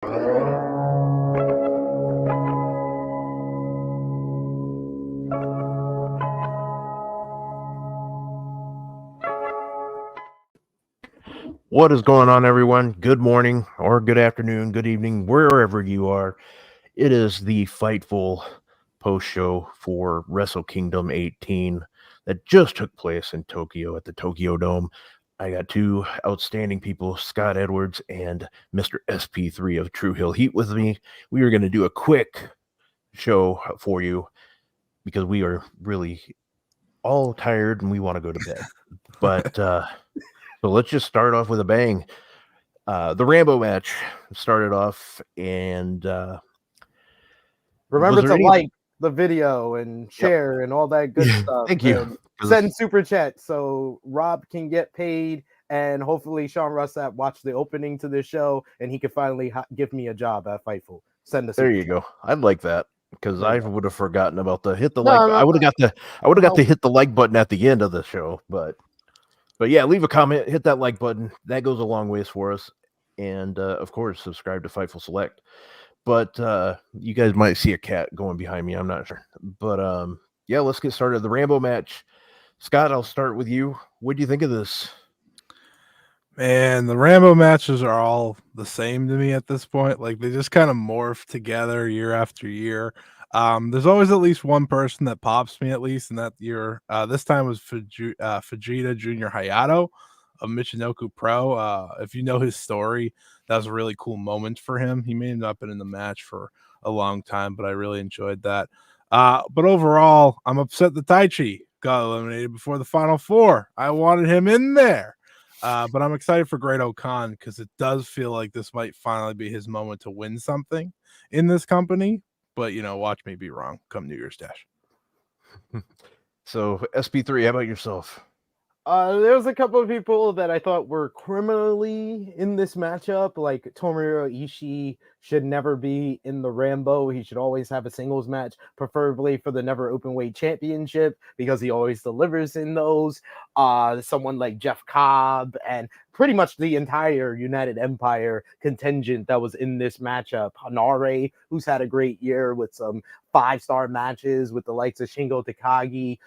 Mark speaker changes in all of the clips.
Speaker 1: What is going on, everyone? Good morning, or good afternoon, good evening, wherever you are. It is the Fightful post show for Wrestle Kingdom 18 that just took place in Tokyo at the Tokyo Dome. I got two outstanding people, Scott Edwards and Mr. SP3 of True Hill Heat, with me. We are going to do a quick show for you because we are really all tired and we want to go to bed. But so let's just start off with a bang. The Rambo match started off, and
Speaker 2: remember to like the video and share and all that good stuff.
Speaker 1: Thank you.
Speaker 2: Send super chat so Rob can get paid, and hopefully Sean Russap watched the opening to this show and he could finally give me a job at Fightful. Send us.
Speaker 1: There you go. I'd like that because I would have forgotten about the hit the like. I would have got to hit the like button at the end of the show, but yeah, leave a comment, hit that like button. That goes a long ways for us. And, of course, subscribe to Fightful Select. But you guys might see a cat going behind me. I'm not sure. But, yeah, let's get started. The Rambo match. Scott, I'll start with you. What do you think of this?
Speaker 3: Man, the Rambo matches are all the same to me at this point. Like, they just kind of morph together year after year. There's always at least one person that pops me, at least in that year. This time was Fujita Junior Hayato of Michinoku Pro. If you know his story, that was a really cool moment for him. He may have not been in the match for a long time, but I really enjoyed that. But overall, I'm upset that Taichi got eliminated before the Final Four. I wanted him in there. But I'm excited for Great-O-Khan because it does feel like this might finally be his moment to win something in this company. But, you know, watch me be wrong come New Year's Dash.
Speaker 1: So, SP3, how about yourself?
Speaker 2: There was a couple of people that I thought were criminally in this matchup, like Tomohiro Ishii should never be in the Rambo. He should always have a singles match, preferably for the Never Openweight Championship, because he always delivers in those. Someone like Jeff Cobb and pretty much the entire United Empire contingent that was in this matchup. Hanare, who's had a great year with some 5-star matches with the likes of Shingo Takagi,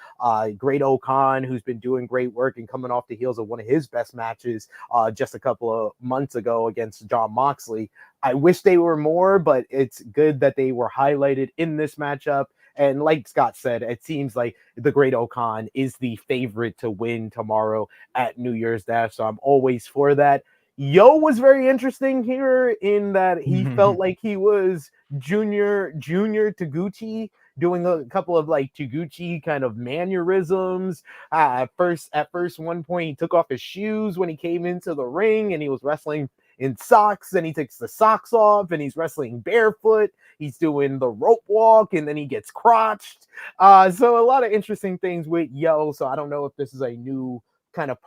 Speaker 2: Great-O-Khan, who's been doing great work and coming off the heels of one of his best matches just a couple of months ago against John Moxley. I wish they were more, but it's good that they were highlighted in this matchup. And like Scott said, it seems like the Great-O-Khan is the favorite to win tomorrow at New Year's Dash. So I'm always for that. Yo was very interesting here in that he felt like he was junior Taguchi, doing a couple of like Taguchi kind of mannerisms. At first, one point, he took off his shoes when he came into the ring and he was wrestling in socks. Then he takes the socks off and he's wrestling barefoot. He's doing the rope walk and then he gets crotched. So a lot of interesting things with Yo. So I don't know if this is a new kind of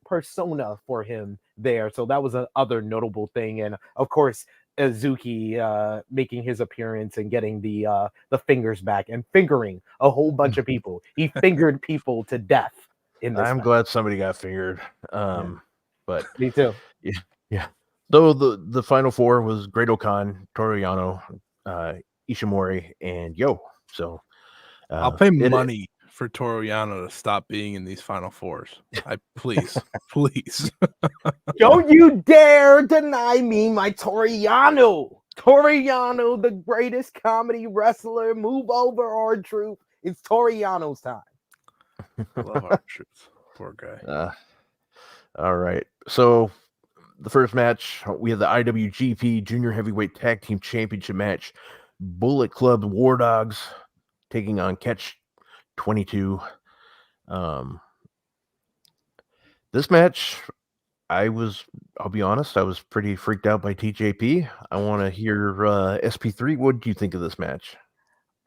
Speaker 2: persona for him there. So that was another notable thing. And of course, Azuki making his appearance and getting the fingers back and fingering a whole bunch of people. He fingered people to death in this match.
Speaker 1: Glad somebody got fingered. But
Speaker 2: me too.
Speaker 1: Yeah. Though the Final Four was Great-O-Khan, Toru Yano, Ishimori, and Yo. So
Speaker 3: I'll pay money for Toru Yano to stop being in these Final Fours. Please.
Speaker 2: Don't you dare deny me my Toru Yano. Toru Yano, the greatest comedy wrestler. Move over, R-Truth. It's Toru Yano's time.
Speaker 3: I love R-Truth. Poor guy.
Speaker 1: All right. So the first match, we have the IWGP Junior Heavyweight Tag Team Championship match. Bullet Club War Dogs taking on Catch 22. This match, I'll be honest, I was pretty freaked out by TJP. I want to hear SP3. What did you think of this match?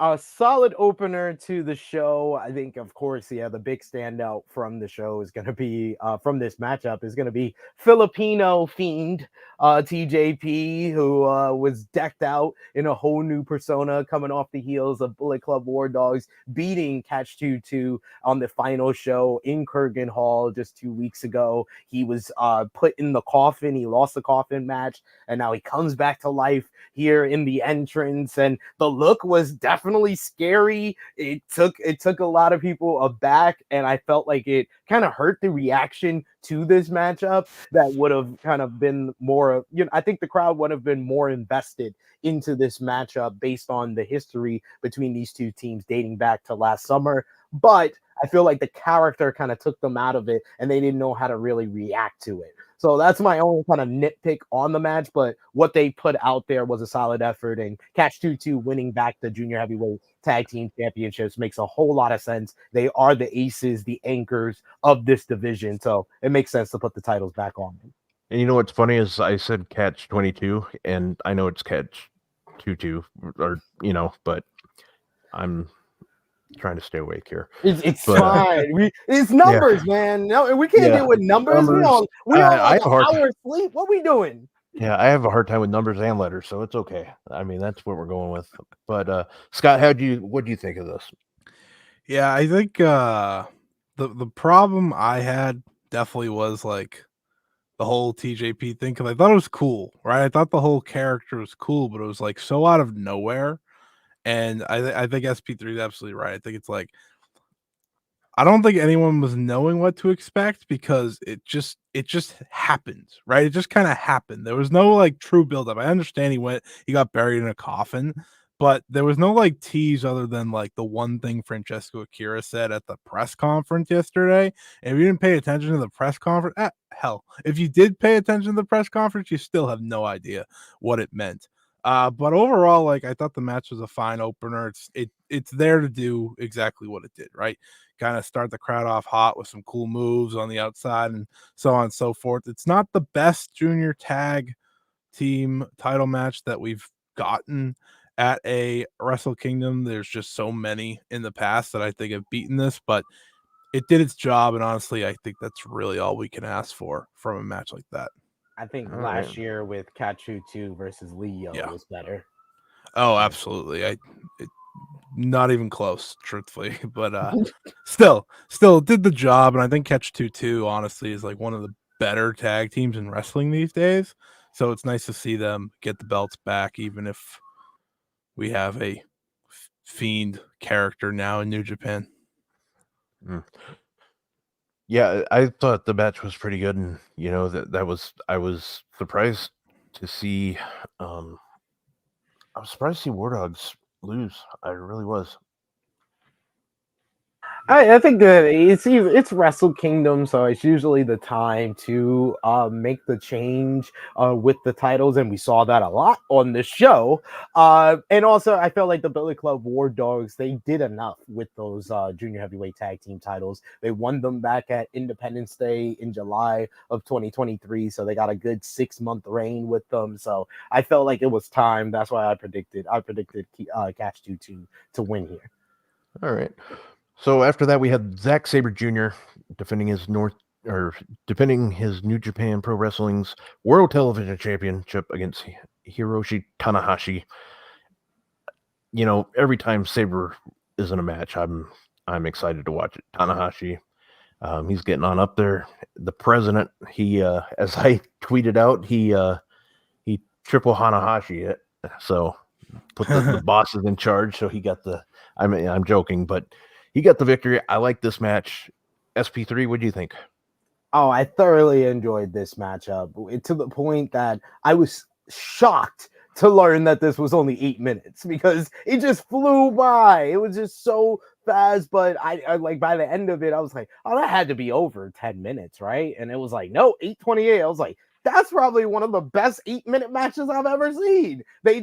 Speaker 2: A solid opener to the show. I think, of course, the big standout from the show is going to be from this matchup is going to be Filipino Fiend TJP, who was decked out in a whole new persona, coming off the heels of Bullet Club War Dogs beating Catch 22 on the final show in Kurgan Hall just 2 weeks ago. He was put in the coffin. He lost the coffin match, and now he comes back to life here in the entrance, and the look was definitely scary. It took a lot of people aback, and I felt like it kind of hurt the reaction to this matchup that would have kind of been more, I think the crowd would have been more invested into this matchup based on the history between these two teams dating back to last summer. But I feel like the character kind of took them out of it, and they didn't know how to really react to it. So that's my only kind of nitpick on the match, but what they put out there was a solid effort, and Catch 22 winning back the junior heavyweight tag team championships makes a whole lot of sense. They are the aces, the anchors of this division, so it makes sense to put the titles back on them.
Speaker 1: And you know what's funny is I said Catch 22, and I know it's Catch 22, or but I'm trying to stay awake here.
Speaker 2: It's fine. It's numbers, man. No, we can't deal with numbers. We all like an hour sleep. What we doing?
Speaker 1: Yeah, I have a hard time with numbers and letters, so it's okay. I mean, that's what we're going with. But Scott, what do you think of this?
Speaker 3: Yeah, I think the problem I had definitely was like the whole TJP thing, because I thought it was cool, right? I thought the whole character was cool, but it was like so out of nowhere. And I think SP3 is absolutely right. I think it's like, I don't think anyone was knowing what to expect, because it just happened, right? It just kind of happened. There was no like true buildup. I understand he got buried in a coffin, but there was no like tease other than like the one thing Francesco Akira said at the press conference yesterday. And if you didn't pay attention to the press conference, hell, if you did pay attention to the press conference, you still have no idea what it meant. But overall, like, I thought the match was a fine opener. It's there to do exactly what it did, right? Kind of start the crowd off hot with some cool moves on the outside and so on and so forth. It's not the best junior tag team title match that we've gotten at a Wrestle Kingdom. There's just so many in the past that I think have beaten this, but it did its job, and honestly, I think that's really all we can ask for from a match like that.
Speaker 2: I think last year with Kachu 2 versus Leo was better.
Speaker 3: Oh, absolutely. Not even close, truthfully, but still did the job. And I think Catch 22 honestly is like one of the better tag teams in wrestling these days. So it's nice to see them get the belts back, even if we have a Fiend character now in New Japan.
Speaker 1: Yeah, I thought the match was pretty good, and I was surprised to see War Dogs lose. I really was.
Speaker 2: I think that it's Wrestle Kingdom, so it's usually the time to make the change with the titles, and we saw that a lot on the show. And also, I felt like the Bullet Club War Dogs, they did enough with those junior heavyweight tag team titles. They won them back at Independence Day in July of 2023, so they got a good 6-month reign with them. So I felt like it was time. That's why I predicted Catch 22 to win here.
Speaker 1: All right. So after that, we had Zack Sabre Jr. defending his New Japan Pro Wrestling's World Television Championship against Hiroshi Tanahashi. Every time Sabre is in a match, I'm excited to watch it. Tanahashi, he's getting on up there. The president, he as I tweeted out, he triple Hanahashi it. So put the bosses in charge. So he got I'm joking, but he got the victory. I like this match. SP3, what do you think?
Speaker 2: Oh, I thoroughly enjoyed this matchup, to the point that I was shocked to learn that this was only 8 minutes, because it just flew by. It was just so fast, but I like by the end of it, I was like, oh, that had to be over 10 minutes, right? And it was like, no, 8:28. I was like, that's probably one of the best 8-minute matches I've ever seen. They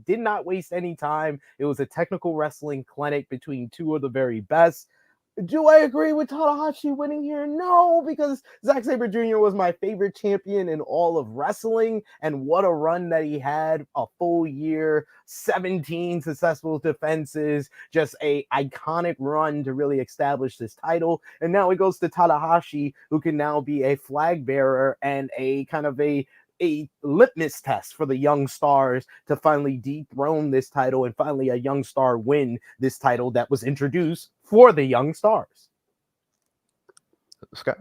Speaker 2: did not waste any time. It was a technical wrestling clinic between two of the very best. Do I agree with Tanahashi winning here? No, because Zack Sabre Jr. was my favorite champion in all of wrestling, and what a run that he had, a full year, 17 successful defenses, just a iconic run to really establish this title. And now it goes to Tanahashi, who can now be a flag bearer and a kind of a litmus test for the young stars to finally dethrone this title and finally a young star win this title that was introduced for the young stars.
Speaker 1: Scott?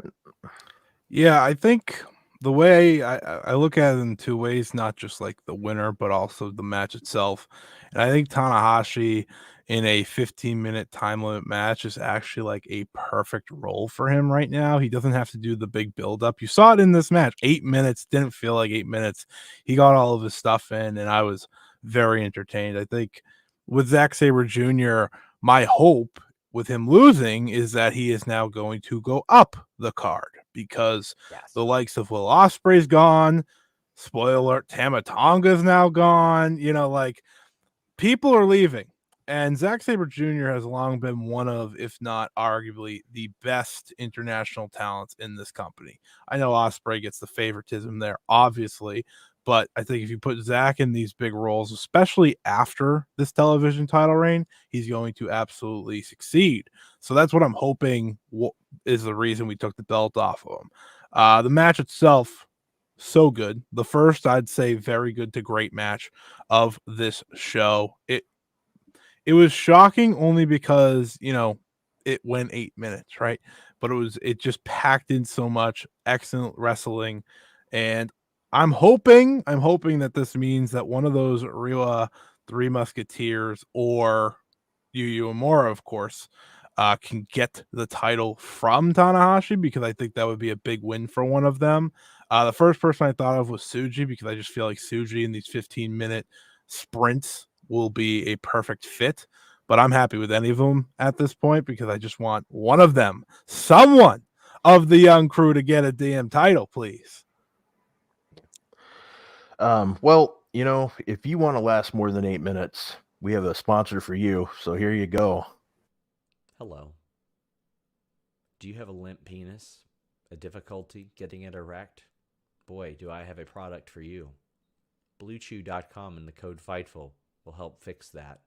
Speaker 3: Yeah, I think the way I look at it in two ways, not just like the winner, but also the match itself. And I think Tanahashi in a 15-minute time limit match is actually like a perfect role for him right now. He doesn't have to do the big build-up. You saw it in this match. 8 minutes didn't feel like 8 minutes. He got all of his stuff in, and I was very entertained. I think with Zack Sabre Jr., my hope with him losing is that he is now going to go up the card because the likes of Will Ospreay's gone. Spoiler alert, Tama Tonga is now gone. You know, like people are leaving. And Zack Sabre Jr. has long been one of, if not arguably, the best international talents in this company. I know Ospreay gets the favoritism there, obviously, but I think if you put Zack in these big roles, especially after this television title reign, he's going to absolutely succeed. So that's what I'm hoping is the reason we took the belt off of him. The match itself, so good. The first, I'd say, very good to great match of this show. It was shocking only because, you know, it went 8 minutes, right? But it just packed in so much excellent wrestling. And I'm hoping that this means that one of those real Three Musketeers or Yu Uemura, of course, can get the title from Tanahashi, because I think that would be a big win for one of them. The first person I thought of was Tsuji, because I just feel like Tsuji in these 15-minute sprints will be a perfect fit, but I'm happy with any of them at this point because I just want one of them, someone of the young crew, to get a damn title, please.
Speaker 1: Well, you know, if you want to last more than 8 minutes, we have a sponsor for you. So here you go.
Speaker 4: Hello. Do you have a limp penis? A difficulty getting it erect? Boy, do I have a product for you. BlueChew.com and the code Fightful will help fix that.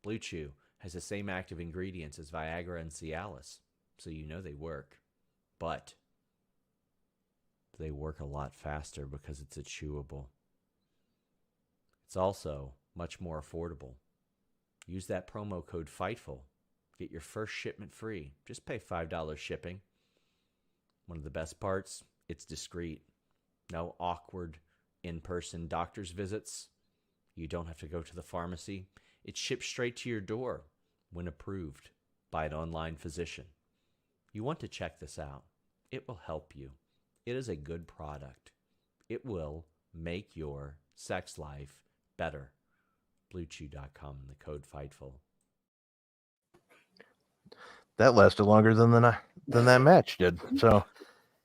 Speaker 4: Blue Chew has the same active ingredients as Viagra and Cialis, so you know they work. But they work a lot faster because it's a chewable. It's also much more affordable. Use that promo code Fightful. Get your first shipment free. Just pay $5 shipping. One of the best parts, it's discreet. No awkward in-person doctor's visits. You don't have to go to the pharmacy. It's shipped straight to your door when approved by an online physician. You want to check this out. It will help you. It is a good product. It will make your sex life better. BlueChew.com and the code Fightful.
Speaker 1: That lasted longer than that match did. So,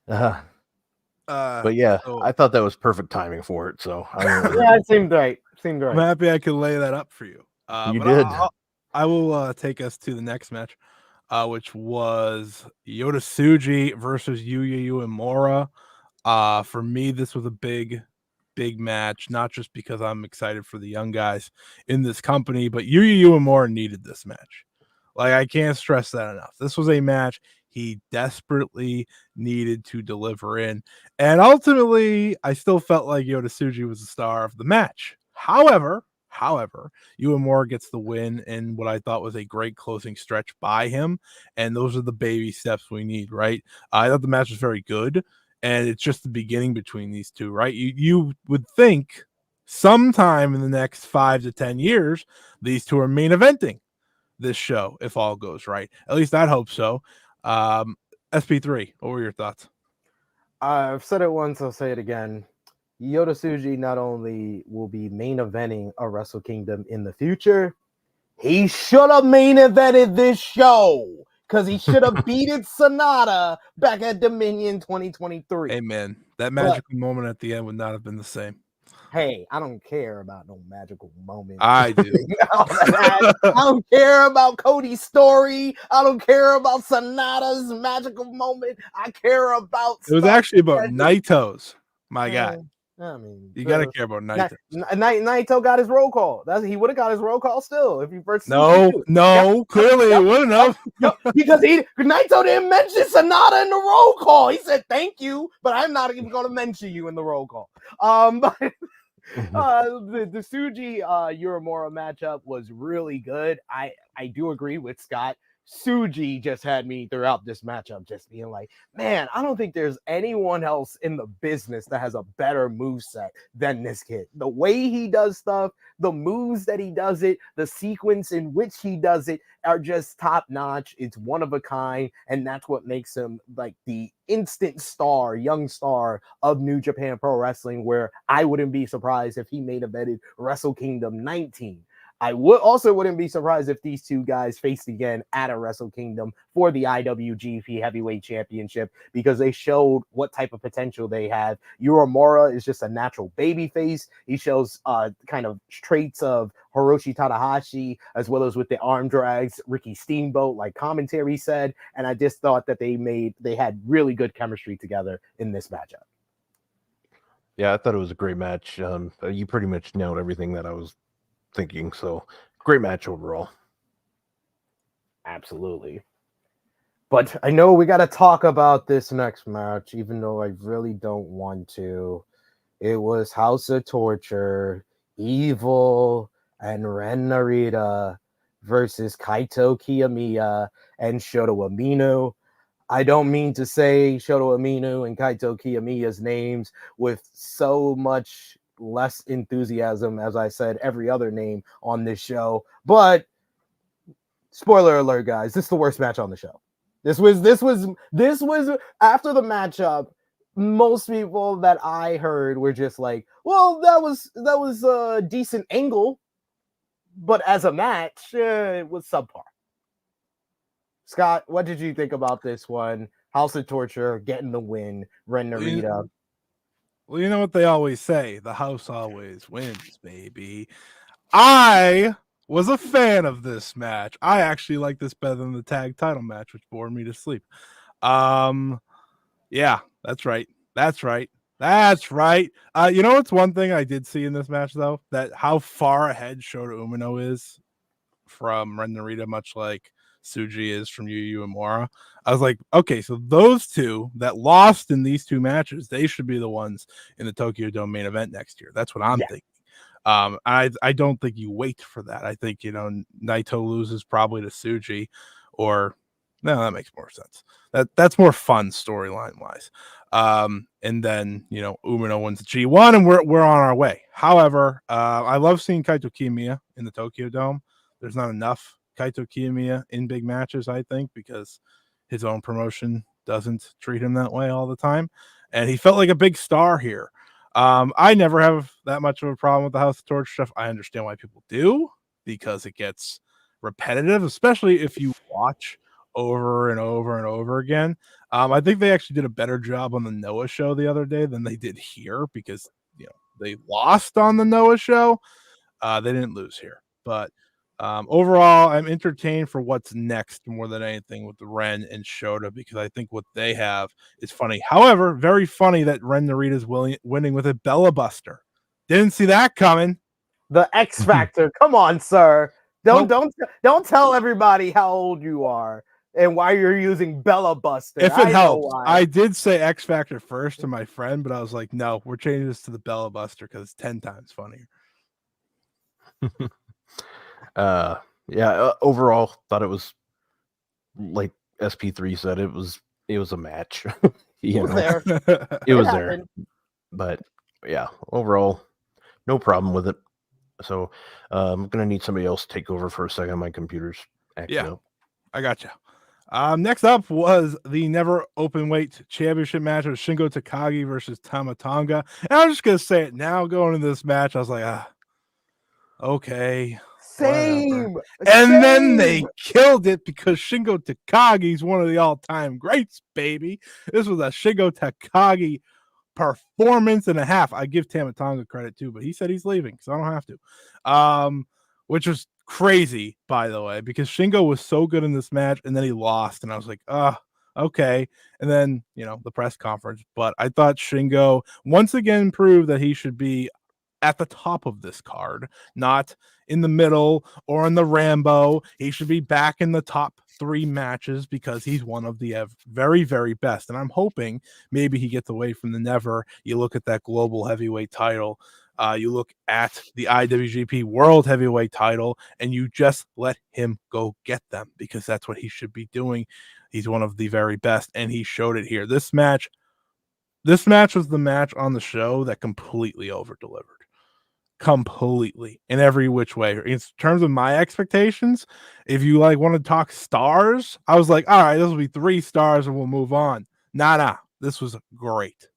Speaker 1: but yeah, I thought that was perfect timing for it. So
Speaker 2: yeah, it seemed right.
Speaker 3: I'm happy I could lay that up for you.
Speaker 1: You did.
Speaker 3: I will take us to the next match, which was Yota Tsuji versus Yuya Uemura. For me, this was a big match, not just because I'm excited for the young guys in this company, but Yuya Uemura needed this match. Like, I can't stress that enough. This was a match he desperately needed to deliver in. And ultimately, I still felt like Yota Tsuji was the star of the match. However, Uemura gets the win in what I thought was a great closing stretch by him. And those are the baby steps we need, right? I thought the match was very good. And it's just the beginning between these two, right? You would think sometime in the next 5 to 10 years, these two are main eventing this show, if all goes right. At least I'd hope so. SP3, what were your thoughts?
Speaker 2: I've said it once, I'll say it again. Yota Tsuji not only will be main eventing a Wrestle Kingdom in the future, he should have main evented this show because he should have beaten SANADA back at Dominion 2023.
Speaker 3: Amen. That magical moment at the end would not have been the same.
Speaker 2: Hey, I don't care about no magical moment.
Speaker 3: I do.
Speaker 2: I don't care about Cody's story. I don't care about SANADA's magical moment. I care about.
Speaker 3: It was actually about Naito's. My guy.
Speaker 2: I mean,
Speaker 3: You gotta care about Naito.
Speaker 2: Naito got his roll call. He would have got his roll call still if he first.
Speaker 3: No, clearly it wouldn't have.
Speaker 2: Because Naito didn't mention SANADA in the roll call. He said thank you, but I'm not even going to mention you in the roll call. But the Tsuji Uemura matchup was really good. I do agree with Scott. Tsuji just had me throughout this matchup just being like, man, I don't think there's anyone else in the business that has a better moveset than this kid. The way he does stuff, the moves that he does it, the sequence in which he does it are just top notch. It's one of a kind, and that's what makes him like the instant star, young star of New Japan Pro Wrestling, where I wouldn't be surprised if he main evented Wrestle Kingdom 19. I wouldn't be surprised if these two guys faced again at a Wrestle Kingdom for the IWGP Heavyweight Championship, because they showed what type of potential they have. Uemura is just a natural babyface. He shows kind of traits of Hiroshi Tanahashi, as well as with the arm drags, Ricky Steamboat, like commentary said. And I just thought that they had really good chemistry together in this matchup.
Speaker 1: Yeah, I thought it was a great match. You pretty much nailed everything that I was thinking, so great match overall.
Speaker 2: Absolutely. But I know we got to talk about this next match, even though I really don't want to. It was House of Torture, Evil, and Ren Narita versus Kaito Kiyomiya and Shota Umino. I don't mean to say Shota Umino and Kaito Kiyomiya's names with so much less enthusiasm as I said every other name on this show, but spoiler alert, guys, this is the worst match on the show. This was after the matchup. Most people that I heard were just like, well, that was a decent angle, but as a match, it was subpar. Scott, what did you think about this one? House of Torture getting the win, Ren Narita.
Speaker 3: Well, you know what they always say, the house always wins, baby. I was a fan of this match. I actually like this better than the tag title match, which bored me to sleep. Yeah, that's right. You know what's one thing I did see in this match, though? That how far ahead Shota Umino is from Ren Narita, much like Tsuji is from Uemura. I was like, okay, so those two that lost in these two matches, they should be the ones in the Tokyo Dome main event next year. That's what I'm thinking. I don't think you wait for that. I think, Naito loses probably to Tsuji, or no, that makes more sense. That's more fun storyline wise. And then, Umino wins the G1 and we're on our way. However, I love seeing Kaito Kiyomiya in the Tokyo Dome. There's not enough Kaito Kiyomiya in big matches, I think, because his own promotion doesn't treat him that way all the time. And he felt like a big star here. I never have that much of a problem with the House of Torture stuff. I understand why people do, because it gets repetitive, especially if you watch over and over and over again. I think they actually did a better job on the Noah show the other day than they did here, because they lost on the Noah show. They didn't lose here, but overall, I'm entertained for what's next more than anything with the Ren and Shota, because I think what they have is funny. However, very funny that Ren Narita is winning with a Bella Buster. Didn't see that coming.
Speaker 2: The X Factor. Come on, sir. Don't tell everybody how old you are and why you're using Bella Buster.
Speaker 3: If it helps, I did say X Factor first to my friend, but I was like, no, we're changing this to the Bella Buster because it's 10 times funnier.
Speaker 1: Overall thought it was, like SP3 said, it was a match. It was there. But yeah, overall no problem with it. So I'm gonna need somebody else to take over for a second. My computer's acting up.
Speaker 3: I gotcha. Next up was the never open weight championship match of Shingo Takagi versus Tama Tonga. And I'm just gonna say it now, going into this match, I was like, okay.
Speaker 2: Same.
Speaker 3: And then they killed it because Shingo Takagi's one of the all-time greats, baby. This was a Shingo Takagi performance and a half. I give Tama Tonga credit too, but he said he's leaving, so I don't have to. Which was crazy, by the way, because Shingo was so good in this match, and then he lost, and I was like, okay. And then, the press conference. But I thought Shingo once again proved that he should be at the top of this card, not in the middle or in the Rambo. He should be back in the top 3 matches because he's one of the very, very best. And I'm hoping maybe he gets away from the never. You look at that global heavyweight title, you look at the IWGP World Heavyweight title, and you just let him go get them because that's what he should be doing. He's one of the very best, and he showed it here. This match was the match on the show that completely over-delivered. Completely in every which way. In terms of my expectations, if you want to talk stars, I was like, all right, this will be 3 stars and we'll move on. Nah, this was great.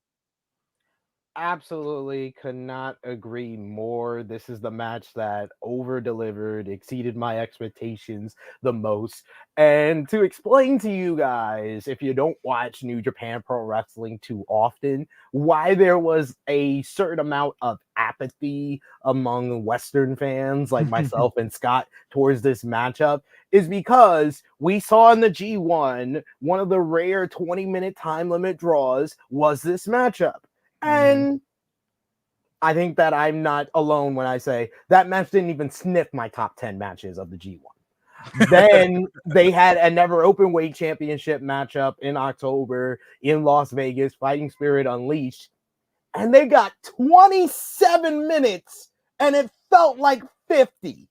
Speaker 2: Absolutely could not agree more. This is the match that over-delivered, exceeded my expectations the most. And to explain to you guys, if you don't watch New Japan Pro Wrestling too often, why there was a certain amount of apathy among Western fans like myself and Scott towards this matchup is because we saw in the G1, one of the rare 20-minute time limit draws was this matchup. And I think that I'm not alone when I say that match didn't even sniff my top 10 matches of the G1. Then they had a never Openweight championship matchup in October in Las Vegas, Fighting Spirit Unleashed. And they got 27 minutes and it felt like 50.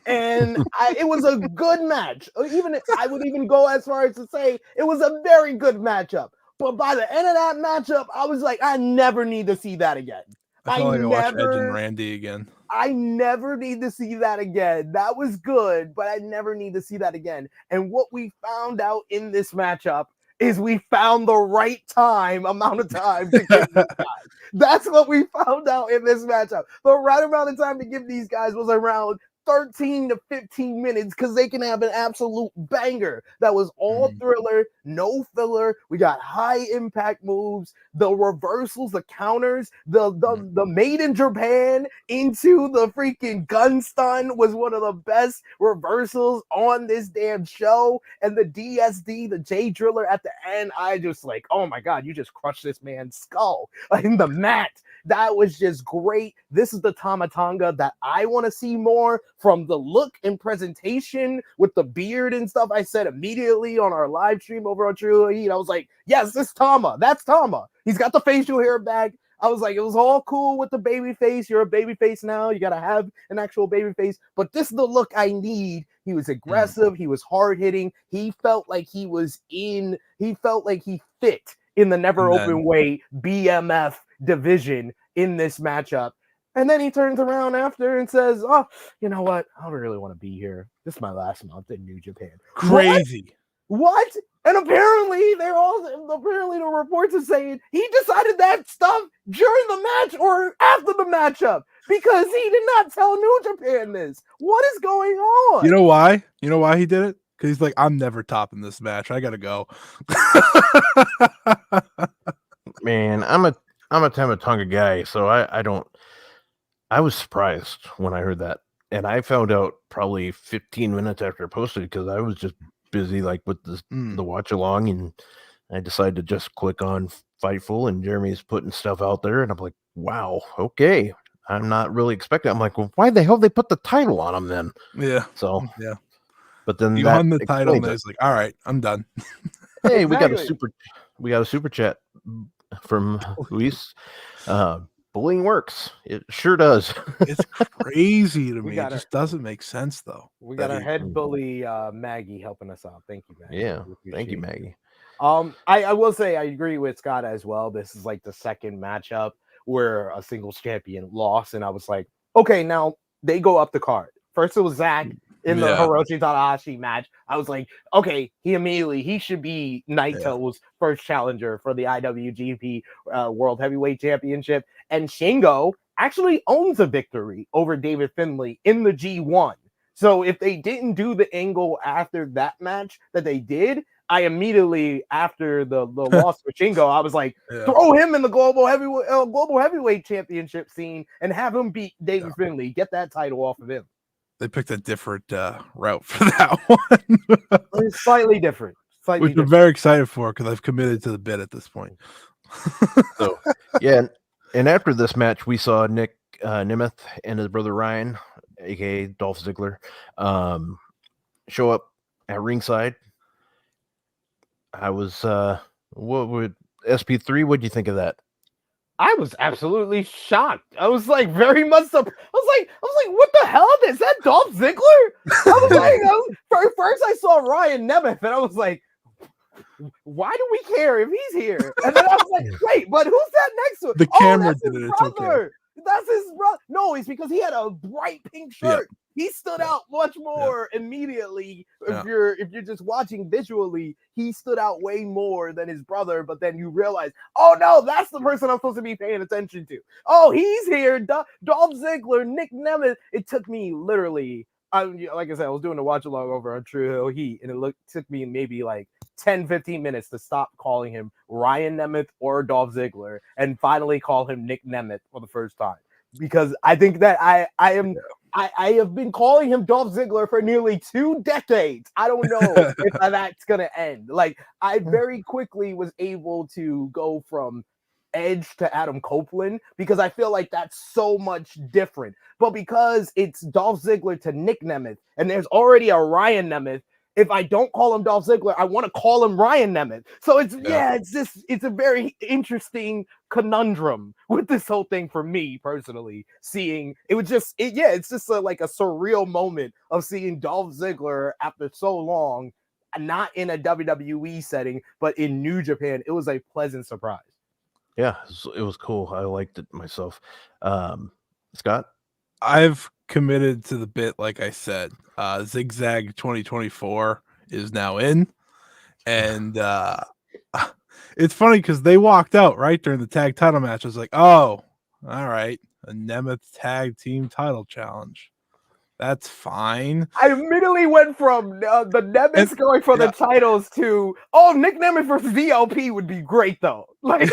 Speaker 2: And it was a good match. I would even go as far as to say it was a very good matchup. But by the end of that matchup, I was like, I never need to see that again.
Speaker 3: I feel like I watch Edge and Randy again.
Speaker 2: I never need to see that again. That was good, but I never need to see that again. And what we found out in this matchup is we found the right amount of time to give these guys. That's what we found out in this matchup. The right amount of time to give these guys was around 13 to 15 minutes because they can have an absolute banger that was all thriller, no filler. We got high impact moves, the reversals, the counters, the made in Japan into the freaking gun stun was one of the best reversals on this damn show. And the DSD, the J Driller at the end, I just like, oh my God, you just crushed this man's skull in the mat. That was just great. This is the Tama Tonga that I want to see more from the look and presentation with the beard and stuff. I said immediately on our live stream over on True Heat, I was like, yes, this is Tama. That's Tama. He's got the facial hair back. I was like, it was all cool with the baby face. You're a baby face now. You got to have an actual baby face. But this is the look I need. He was aggressive. He was hard hitting. He felt like he fit in the never open weight BMF division in this matchup. And then he turns around after and says, oh, you know what? I don't really want to be here. This is my last month in New Japan.
Speaker 3: Crazy.
Speaker 2: What? And apparently the reports are saying he decided that stuff during the match or after the matchup because he did not tell New Japan this. What is going on?
Speaker 3: You know why? You know why he did it? Because he's like, I'm never topping this match. I gotta go.
Speaker 1: Man, I'm a Tama Tonga guy, so I was surprised when I heard that. And I found out probably 15 minutes after I posted because I was just busy with the watch along, and I decided to just click on Fightful, and Jeremy's putting stuff out there, and I'm like, wow, okay. I'm not really expecting. I'm like, well, why the hell they put the title on him then?
Speaker 3: Yeah.
Speaker 1: So
Speaker 3: yeah.
Speaker 1: But then
Speaker 3: you on the title, and it's like, all right, I'm done.
Speaker 1: Hey, exactly. we got a super chat from Luis. Bullying works. It sure does.
Speaker 3: It's crazy to me. It just doesn't make sense, though.
Speaker 2: We got our head bully, Maggie, helping us out. Thank you, Maggie.
Speaker 1: Yeah, thank you, Maggie.
Speaker 2: I will say I agree with Scott as well. This is like the second matchup where a singles champion lost, and I was like, okay, now they go up the card. First it was Zack in the Hiroshi Tanahashi match. I was like, okay, he should be Naito's first challenger for the IWGP World Heavyweight Championship. And Shingo actually owns a victory over David Finlay in the G1. So if they didn't do the angle after that match that they did, I immediately after the loss for Shingo, I was like, throw him in the global heavyweight championship scene and have him beat David Finlay. Get that title off of him.
Speaker 3: They picked a different route for that one.
Speaker 2: It's slightly different.
Speaker 3: Which I'm very excited for because I've committed to the bit at this point.
Speaker 1: So, yeah, and after this match, we saw Nick Nemeth and his brother Ryan, aka Dolph Ziggler, show up at ringside. I was what would SP3? What do you think of that?
Speaker 2: I was absolutely shocked. I was like very much I was like, what the hell? Is that Dolph Ziggler? I was like, first I saw Ryan Nemeth and I was like, why do we care if he's here? And then I was like, wait, but who's that next to him?
Speaker 3: The camera did it. It's okay.
Speaker 2: That's his brother. No, it's because he had a bright pink shirt. Yeah. He stood out much more immediately. If you're just watching visually, he stood out way more than his brother. But then you realize, oh no, that's the person I'm supposed to be paying attention to. Oh, he's here. Dolph Ziggler, Nick Nemeth. It took me literally, like I said, I was doing a watch along over on True Hill Heat, and it took me maybe like 10-15 minutes to stop calling him Ryan Nemeth or Dolph Ziggler and finally call him Nick Nemeth for the first time, because I think that I have been calling him Dolph Ziggler for nearly 2 decades. I don't know if that's gonna end. Like, I very quickly was able to go from Edge to Adam Copeland because I feel like that's so much different. But because it's Dolph Ziggler to Nick Nemeth and there's already a Ryan Nemeth, if I don't call him Dolph Ziggler, I want to call him Ryan Nemeth. So it's a very interesting conundrum with this whole thing for me personally. Seeing it's just like a surreal moment of seeing Dolph Ziggler after so long, not in a WWE setting, but in New Japan. It was a pleasant surprise.
Speaker 1: Yeah, it was cool. I liked it myself. Scott?
Speaker 3: I've committed to the bit, like I said. Zigzag 2024 is now in. And it's funny because they walked out right during the tag title match. I was like, oh, all right. A Nemeth tag team title challenge. That's fine.
Speaker 2: I immediately went from the Nemeth going for the titles to, Nick Nemeth versus VLP would be great though. Like,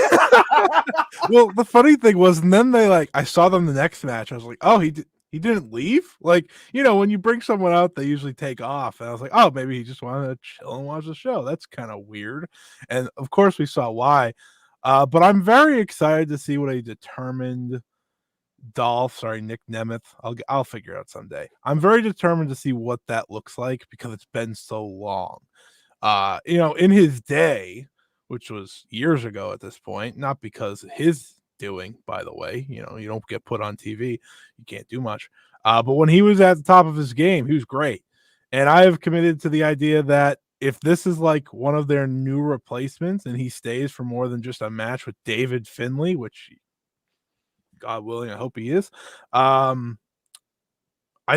Speaker 3: well, the funny thing was, and then I saw them the next match. I was like, oh, he didn't leave. Like, when you bring someone out, they usually take off. And I was like, oh, maybe he just wanted to chill and watch the show. That's kind of weird. And of course, we saw why. But I'm very excited to see what a determined Nick Nemeth. I'll figure it out someday. I'm very determined to see what that looks like because it's been so long. In his day, which was years ago at this point, not because his doing, by the way, you don't get put on TV, you can't do much. But when he was at the top of his game, he was great. And I have committed to the idea that if this is like one of their new replacements and he stays for more than just a match with David Finlay, which God willing, I hope he is. I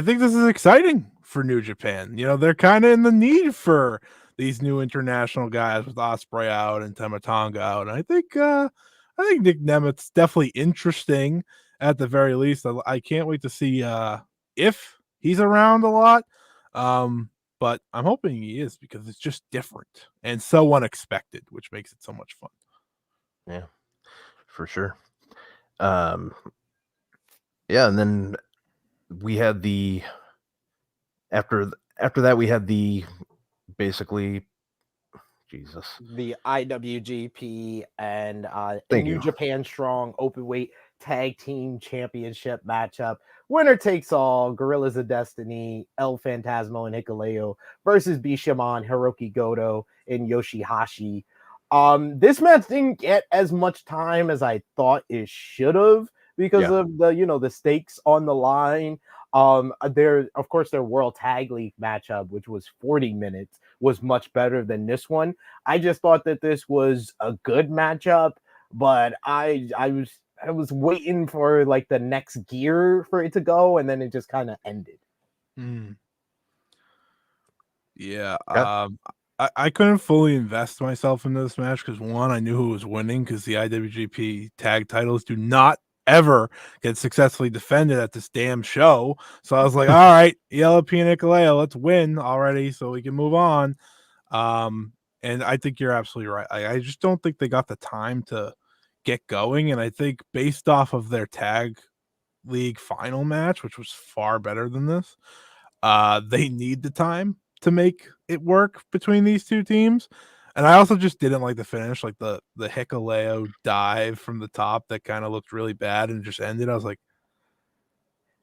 Speaker 3: think this is exciting for New Japan. They're kind of in the need for these new international guys with Ospreay out and Tonga out. And I think Nick Nemeth's definitely interesting at the very least. I can't wait to see if he's around a lot. But I'm hoping he is because it's just different and so unexpected, which makes it so much fun.
Speaker 1: Yeah, for sure. And then we had after that we had the
Speaker 2: IWGP and New Japan Strong Openweight Tag Team Championship matchup. Winner takes all, Gorillas of Destiny, El Phantasmo and Hikuleo versus Bishamon, Hiroki Goto, and Yoshihashi. This match didn't get as much time as I thought it should have because of the stakes on the line. Their World Tag League matchup, which was 40 minutes, was much better than this one. I just thought that this was a good matchup, but I was waiting for like the next gear for it to go, and then it just kind of ended.
Speaker 3: Yeah. I couldn't fully invest myself into this match because one, I knew who was winning because the IWGP tag titles do not ever get successfully defended at this damn show. So I was like, all right, ELP and Hikuleo, let's win already so we can move on. And I think you're absolutely right. I just don't think they got the time to get going. And I think based off of their tag league final match, which was far better than this, they need the time to make it work between these two teams. And I also just didn't like the finish, like the Hikuleo dive from the top that kind of looked really bad and just ended. I was like,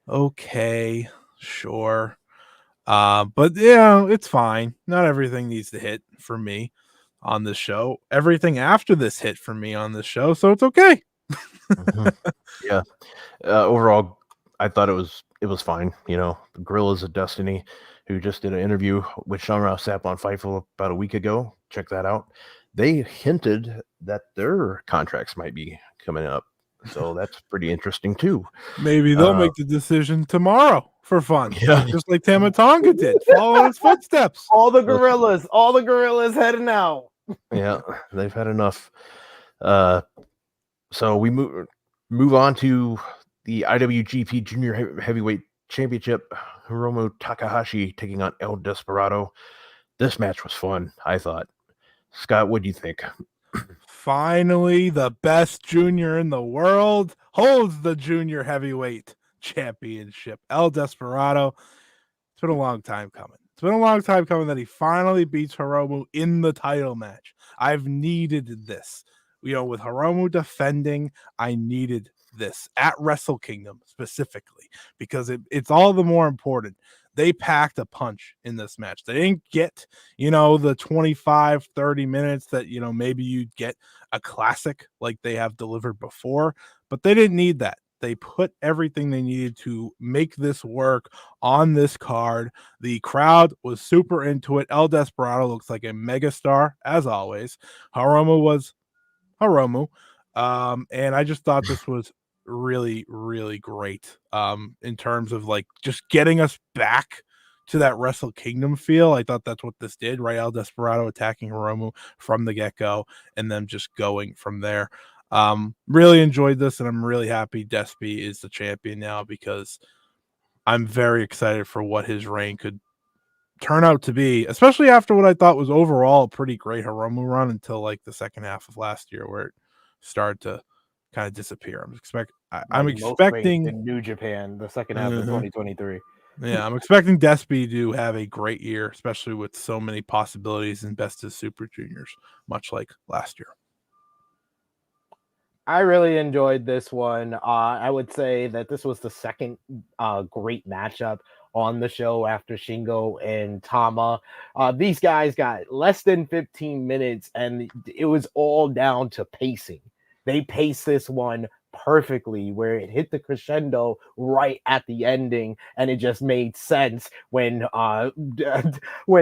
Speaker 3: okay, sure. But yeah, it's fine. Not everything needs to hit for me on this show. Everything after this hit for me on this show, so it's okay.
Speaker 1: Yeah. Overall, I thought it was fine. You know, the Gorillas of Destiny, who just did an interview with Sean Ross Sapp on Fightful about a week ago. Check that out. They hinted that their contracts might be coming up. So that's pretty interesting too.
Speaker 3: Maybe they'll make the decision tomorrow for fun.
Speaker 1: Yeah.
Speaker 3: Just like Tonga did. Follow his footsteps.
Speaker 2: All the gorillas heading out.
Speaker 1: Yeah, they've had enough. So we move on to the IWGP Junior Heavyweight Championship. Hiromu Takahashi taking on El Desperado. This match was fun, I thought. Scott, what do you think?
Speaker 3: Finally, the best junior in the world holds the junior heavyweight championship. El Desperado. It's been a long time coming. It's been a long time coming that he finally beats Hiromu in the title match. I've needed this. You know, with Hiromu defending, I needed this at Wrestle Kingdom specifically because it's all the more important. They packed a punch in this match. They didn't get, you know, the 25, 30 minutes that, you know, maybe you'd get a classic like they have delivered before, but they didn't need that. They put everything they needed to make this work on this card. The crowd was super into it. El Desperado looks like a megastar, as always. Hiromu was Hiromu. And I just thought this was really, really great in terms of like just getting us back to that Wrestle Kingdom feel. I thought that's what this did, right? El Desperado attacking Hiromu from the get-go and then just going from there. Really enjoyed this, and I'm really happy Despy is the champion now because I'm very excited for what his reign could turn out to be, especially after what I thought was overall a pretty great Hiromu run until like the second half of last year where it started to kind of disappear. I'm expecting
Speaker 2: in New Japan the second half of 2023.
Speaker 3: Yeah, I'm expecting Despy to have a great year, especially with so many possibilities in Best of Super Juniors, much like last year.
Speaker 2: I really enjoyed this one. I would say that this was the second great matchup on the show after Shingo and Tama. These guys got less than 15 minutes, and it was all down to pacing. They paced this one perfectly where it hit the crescendo right at the ending, and it just made sense when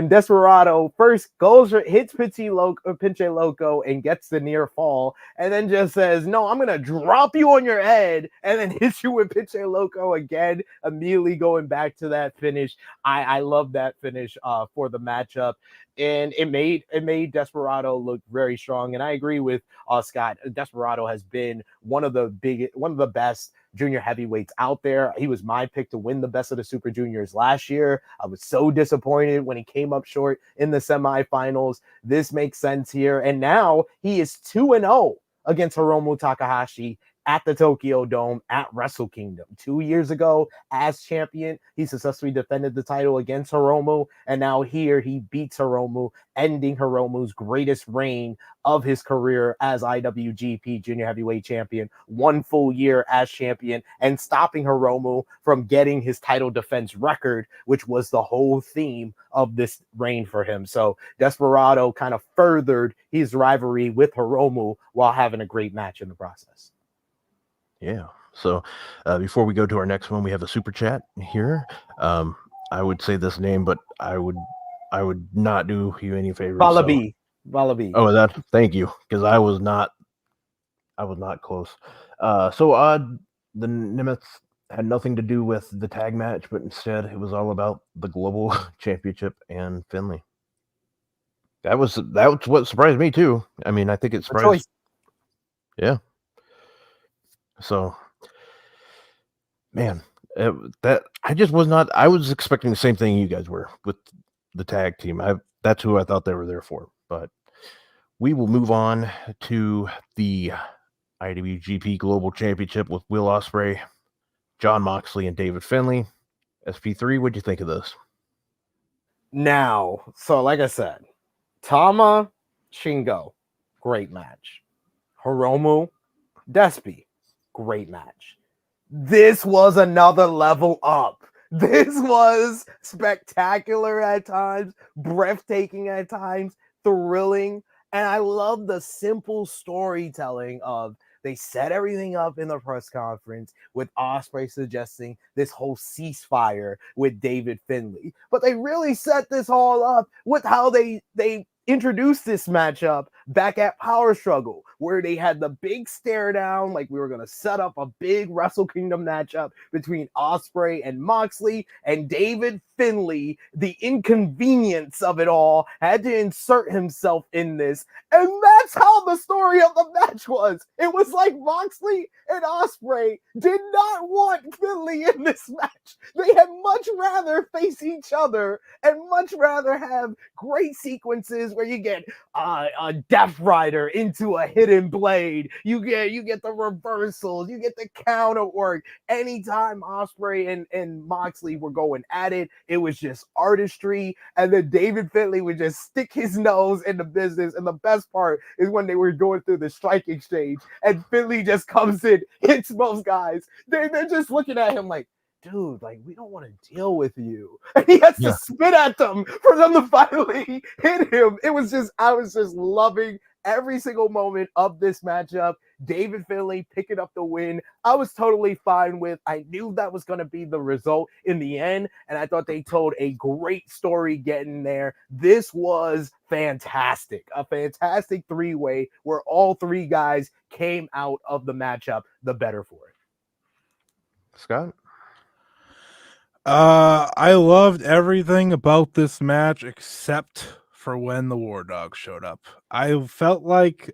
Speaker 2: Desperado first hits Pinche Loco and gets the near fall, and then just says, "No, I'm gonna drop you on your head," and then hits you with Pinche Loco again, immediately going back to that finish. I love that finish for the matchup. And it made Desperado look very strong. And I agree with Scott. Desperado has been one of the best junior heavyweights out there. He was my pick to win the Best of the Super Juniors last year. I was so disappointed when he came up short in the semifinals. This makes sense here. And now he is 2-0 against Hiromu Takahashi at the Tokyo Dome at Wrestle Kingdom. 2 years ago, as champion, he successfully defended the title against Hiromu, and now here he beats Hiromu, ending Hiromu's greatest reign of his career as IWGP Junior Heavyweight Champion, 1 full year as champion, and stopping Hiromu from getting his title defense record, which was the whole theme of this reign for him. So Desperado kind of furthered his rivalry with Hiromu while having a great match in the process.
Speaker 1: Yeah. So before we go to our next one, we have a super chat here. I would say this name, but I would not do you any favors.
Speaker 2: Wallaby.
Speaker 1: Oh, that. Thank you, because I was not close. The Nimitz had nothing to do with the tag match, but instead it was all about the global championship and Finlay. That's what surprised me too. I mean, I think it surprised. Yeah. So, man, that I just was not. I was expecting the same thing you guys were with the tag team. That's who I thought they were there for. But we will move on to the IWGP Global Championship with Will Ospreay, Jon Moxley, and David Finlay. SP3, what'd you think of this?
Speaker 2: Now, so like I said, Tama, Shingo, great match. Hiromu, Despy, great match. This was another level up. This was spectacular at times, breathtaking at times, thrilling. And I love the simple storytelling of they set everything up in the press conference with Ospreay suggesting this whole ceasefire with David Finlay. But they really set this all up with how they introduced this matchup back at Power Struggle, where they had the big stare down, like we were going to set up a big Wrestle Kingdom matchup between Ospreay and Moxley, and David Finlay, the inconvenience of it all, had to insert himself in this. And that's how the story of the match was. It was like Moxley and Ospreay did not want Finlay in this match. They had much rather face each other and much rather have great sequences where you get a Death Rider into a hidden blade. You get the reversals. You get the counter work. Anytime Ospreay and Moxley were going at it, it was just artistry. And then David Finlay would just stick his nose in the business. And the best part is when they were going through the strike exchange and Finlay just comes in, hits most guys. They're just looking at him like, dude, like, we don't want to deal with you. And he has to spit at them for them to finally hit him. I was just loving every single moment of this matchup. David Finlay picking up the win, I was totally fine with. I knew that was going to be the result in the end, and I thought they told a great story getting there. This was fantastic. A fantastic three-way where all three guys came out of the matchup the better for it.
Speaker 1: Scott?
Speaker 3: I loved everything about this match except for when the War Dogs showed up. I felt like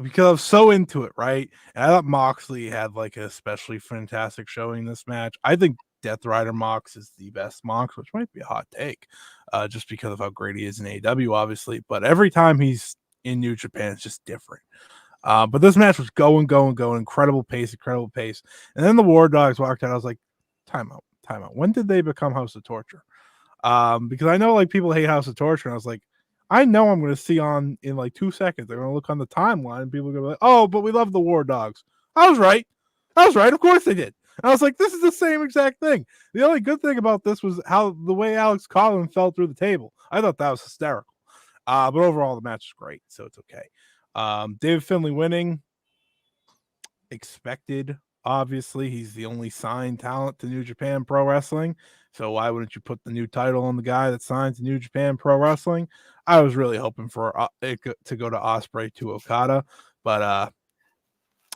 Speaker 3: because I was so into it, right? And I thought Moxley had like an especially fantastic showing this match. I think Death Rider Mox is the best Mox, which might be a hot take, just because of how great he is in AEW, obviously. But every time he's in New Japan, it's just different. But this match was going, incredible pace. And then the War Dogs walked out. I was like, time out. When did they become House of Torture? Because I know like people hate House of Torture, and I was like, I know I'm going to see in like 2 seconds. They're going to look on the timeline, and people are going to be like, oh, but we love the War Dogs. I was right. Of course they did. And I was like, this is the same exact thing. The only good thing about this was the way Alex Collin fell through the table. I thought that was hysterical. But overall, the match is great, so it's okay. David Finlay winning, expected. Obviously, he's the only signed talent to New Japan Pro Wrestling. So why wouldn't you put the new title on the guy that signed to New Japan Pro Wrestling? I was really hoping for it to go to Ospreay to Okada, but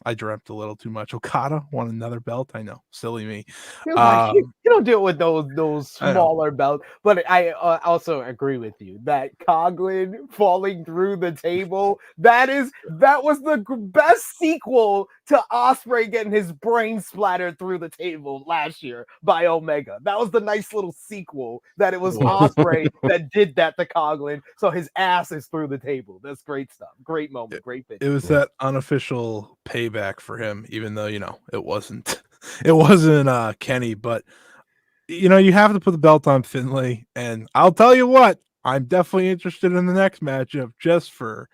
Speaker 3: I dreamt a little too much. Okada won another belt. I know, silly me.
Speaker 2: You don't deal with those smaller belts, but I also agree with you that Coughlin falling through the table, that was the best sequel to Ospreay getting his brain splattered through the table last year by Omega. That was the nice little sequel that it was Ospreay that did that to Coughlin, so his ass is through the table. That's great stuff. Great moment. Great finish.
Speaker 3: It was that unofficial payback for him, even though it wasn't Kenny, but you have to put the belt on Finlay, and I'll tell you what, I'm definitely interested in the next matchup just for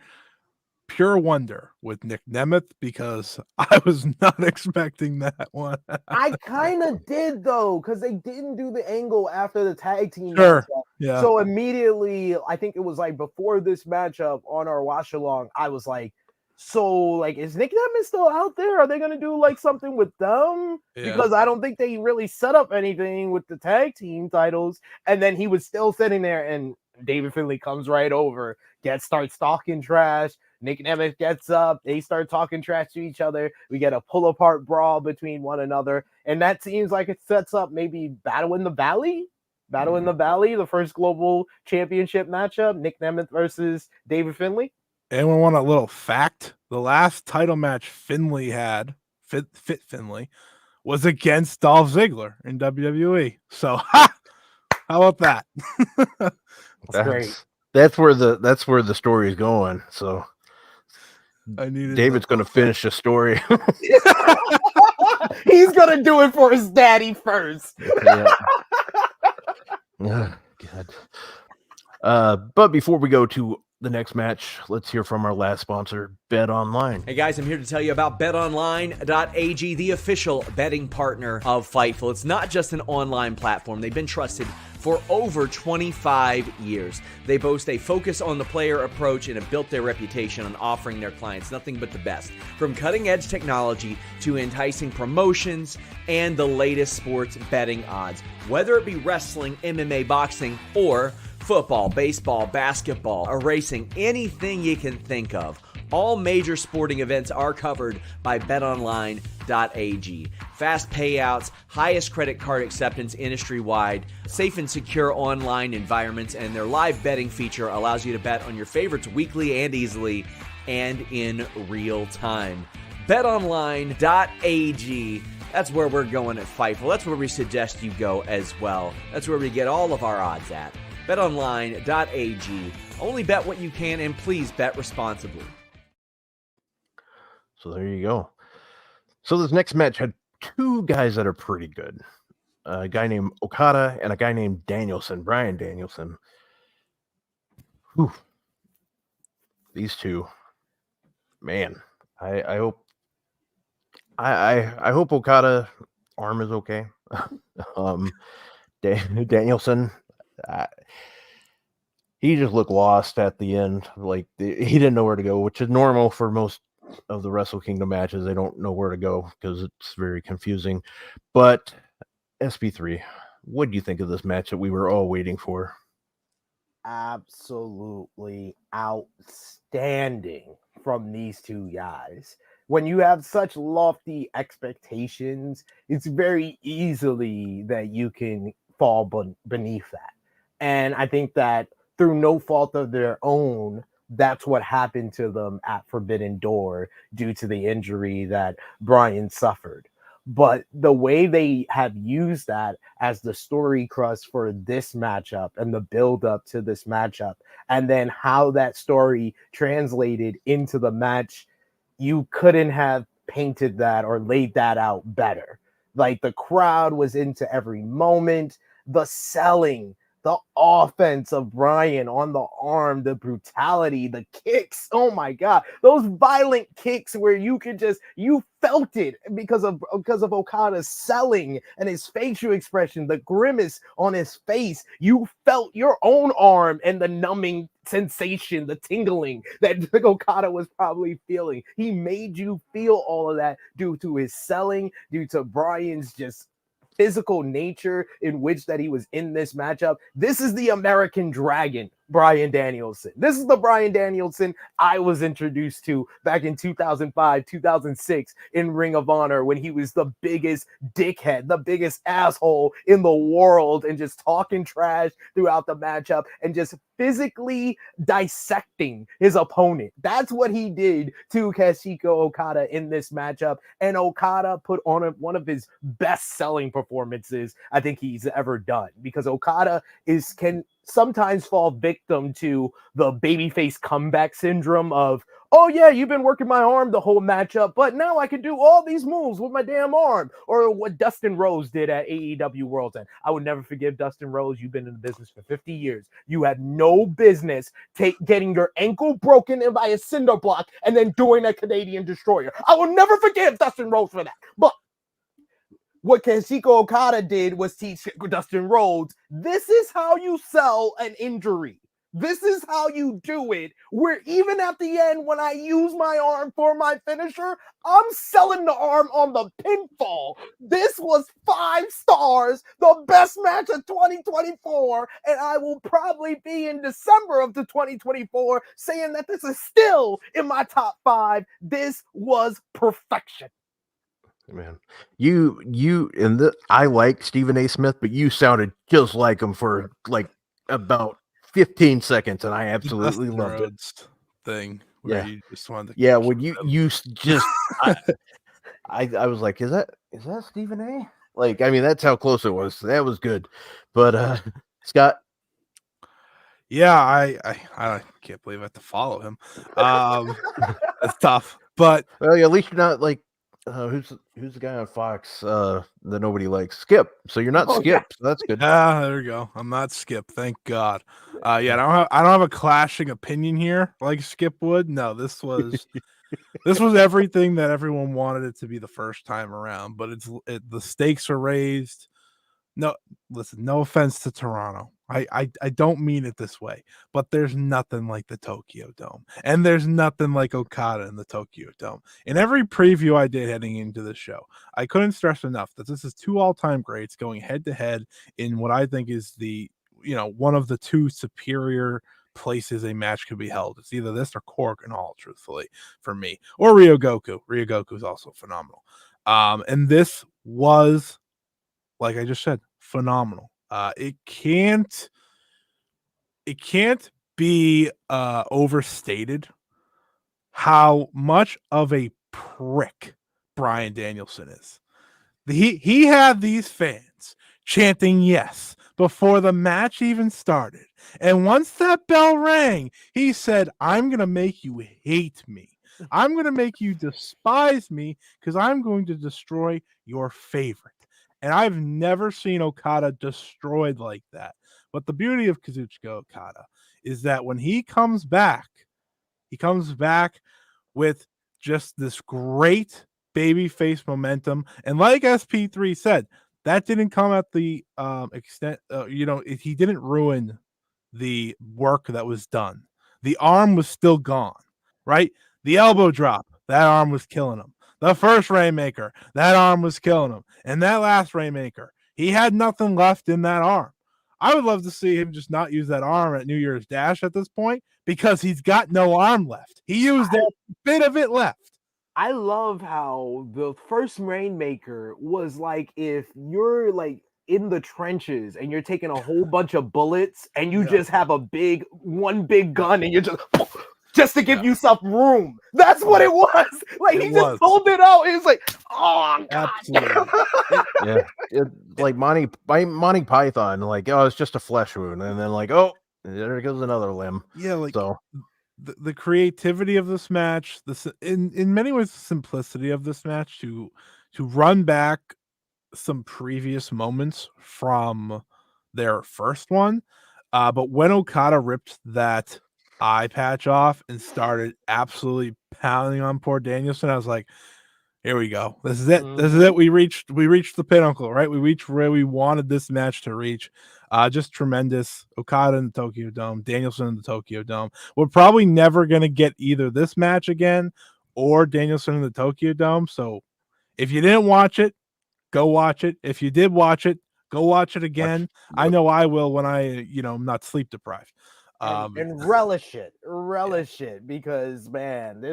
Speaker 3: pure wonder with Nick Nemeth, because I was not expecting that one.
Speaker 2: I kind of did though, because they didn't do the angle after the tag team
Speaker 3: matchup.
Speaker 2: Yeah. So immediately, I think it was like before this matchup on our watch along, I was like, so like, is Nick Nemeth still out there? Are they gonna do like something with them? Yeah. Because I don't think they really set up anything with the tag team titles. And then he was still sitting there, and David Finlay comes right over, starts talking trash. Nick Nemeth gets up. They start talking trash to each other. We get a pull apart brawl between one another, and that seems like it sets up maybe Battle in the Valley, the first global championship matchup, Nick Nemeth versus David Finlay.
Speaker 3: Anyone want a little fact? The last title match Finlay had, Fit Finlay, was against Dolph Ziggler in WWE. So, how about that?
Speaker 2: That's great.
Speaker 1: That's where the story is going. So David's going to finish the story.
Speaker 2: He's gonna do it for his daddy first.
Speaker 1: God. But before we go to the next match, let's hear from our last sponsor, Bet Online.
Speaker 4: Hey guys, I'm here to tell you about betonline.ag, the official betting partner of Fightful. It's not just an online platform. They've been trusted for over 25 years. They boast a focus on the player approach and have built their reputation on offering their clients nothing but the best. From cutting-edge technology to enticing promotions and the latest sports betting odds. Whether it be wrestling, MMA, boxing, or football, baseball, basketball, or racing, anything you can think of. All major sporting events are covered by betonline.ag. Fast payouts, highest credit card acceptance industry-wide, safe and secure online environments, and their live betting feature allows you to bet on your favorites weekly and easily and in real time. betonline.ag. That's where we're going at Fightful. That's where we suggest you go as well. That's where we get all of our odds at. betonline.ag. Only bet what you can, and please bet responsibly.
Speaker 1: So there you go. So this next match had two guys that are pretty good. A guy named Okada and a guy named Danielson, Bryan Danielson. Whew. These two, man, I hope Okada arm is okay. Danielson, he just looked lost at the end. Like he didn't know where to go, which is normal for most of the Wrestle Kingdom matches. They don't know where to go because it's very confusing. But SP3, what do you think of this match that we were all waiting for?
Speaker 2: Absolutely outstanding from these two guys. When you have such lofty expectations, it's very easily that you can fall beneath that. And I think that through no fault of their own, that's what happened to them at Forbidden Door due to the injury that Bryan suffered. But the way they have used that as the story crust for this matchup and the build up to this matchup, and then how that story translated into the match, you couldn't have painted that or laid that out better. Like the crowd was into every moment, the selling, the offense of Bryan on the arm, the brutality, the kicks. Oh my God, those violent kicks where you felt it because of Okada's selling and his facial expression, the grimace on his face. You felt your own arm and the numbing sensation, the tingling that Okada was probably feeling. He made you feel all of that due to his selling, due to Bryan's just physical nature in which that he was in this matchup. This is the American Dragon, Bryan Danielson. This is the Bryan Danielson I was introduced to back in 2005, 2006 in Ring of Honor when he was the biggest dickhead, the biggest asshole in the world, and just talking trash throughout the matchup and just physically dissecting his opponent. That's what he did to Kazuchika Okada in this matchup, and Okada put on one of his best-selling performances I think he's ever done, because Okada can sometimes fall victim to the babyface comeback syndrome of, oh yeah, you've been working my arm the whole matchup, but now I can do all these moves with my damn arm. Or what Dustin Rhodes did at AEW World's End. I would never forgive Dustin Rhodes. You've been in the business for 50 years. You had no business getting your ankle broken by a cinder block and then doing a Canadian Destroyer. I will never forgive Dustin Rhodes for that. But what Kazuchika Okada did was teach Dustin Rhodes, this is how you sell an injury. This is how you do it. Where even at the end, when I use my arm for my finisher, I'm selling the arm on the pinfall. This was 5 stars, the best match of 2024, and I will probably be in December of the 2024 saying that this is still in my top 5. This was perfection.
Speaker 1: Man, I like Stephen A. Smith, but you sounded just like him for like about 15 seconds, and I absolutely loved it.
Speaker 3: Thing where you just wanted to
Speaker 1: when you just I was like, is that Stephen A? Like, I mean, that's how close it was. That was good. But Scott,
Speaker 3: Yeah, I can't believe I have to follow him. It's tough, but
Speaker 1: Well, at least you're not like who's the guy on Fox that nobody likes? Skip. So you're not
Speaker 2: Oh,
Speaker 1: Skip.
Speaker 2: yeah.
Speaker 1: So that's good.
Speaker 3: there we go. I'm not Skip, thank God. Yeah, I don't have a clashing opinion here like Skip would. No, this was everything that everyone wanted it to be the first time around, but the stakes are raised. No, listen, no offense to Toronto. I don't mean it this way, but there's nothing like the Tokyo Dome. And there's nothing like Okada in the Tokyo Dome. In every preview I did heading into the show, I couldn't stress enough that this is two all-time greats going head to head in what I think is one of the two superior places a match could be held. It's either this or Cork and All, truthfully, for me. Or Ryogoku. Ryogoku is also phenomenal. And this was, like I just said, phenomenal. It can't be overstated how much of a prick Bryan Danielson is. He had these fans chanting yes before the match even started. And once that bell rang, he said, I'm going to make you hate me. I'm going to make you despise me because I'm going to destroy your favorite. And I've never seen Okada destroyed like that. But the beauty of Kazuchika Okada is that when he comes back with just this great babyface momentum. And like SP3 said, that didn't come at the extent, he didn't ruin the work that was done. The arm was still gone, right? The elbow drop, that arm was killing him. The first Rainmaker, that arm was killing him. And that last Rainmaker, he had nothing left in that arm. I would love to see him just not use that arm at New Year's Dash at this point because he's got no arm left. He used a bit of it left.
Speaker 2: I love how the first Rainmaker was like if you're like in the trenches and you're taking a whole bunch of bullets and you just have one big gun and you're just to give you some room. That's what it was. Like he just pulled it out. It was like, oh God.
Speaker 1: Absolutely. It's like Monty Python. Like, oh, it's just a flesh wound, and then like, oh, there goes another limb.
Speaker 3: Yeah, like
Speaker 1: so.
Speaker 3: The creativity of this match, in many ways, the simplicity of this match to run back some previous moments from their first one. But when Okada ripped that eye patch off and started absolutely pounding on poor Danielson, I was like, here we go. This is it. This is it. We reached the pinnacle, right? We reached where we wanted this match to reach. Just tremendous. Okada in the Tokyo Dome, Danielson in the Tokyo Dome. We're probably never going to get either this match again or Danielson in the Tokyo Dome. So if you didn't watch it, go watch it. If you did watch it, go watch it again. I know I will when I'm not sleep deprived.
Speaker 2: And relish it because man,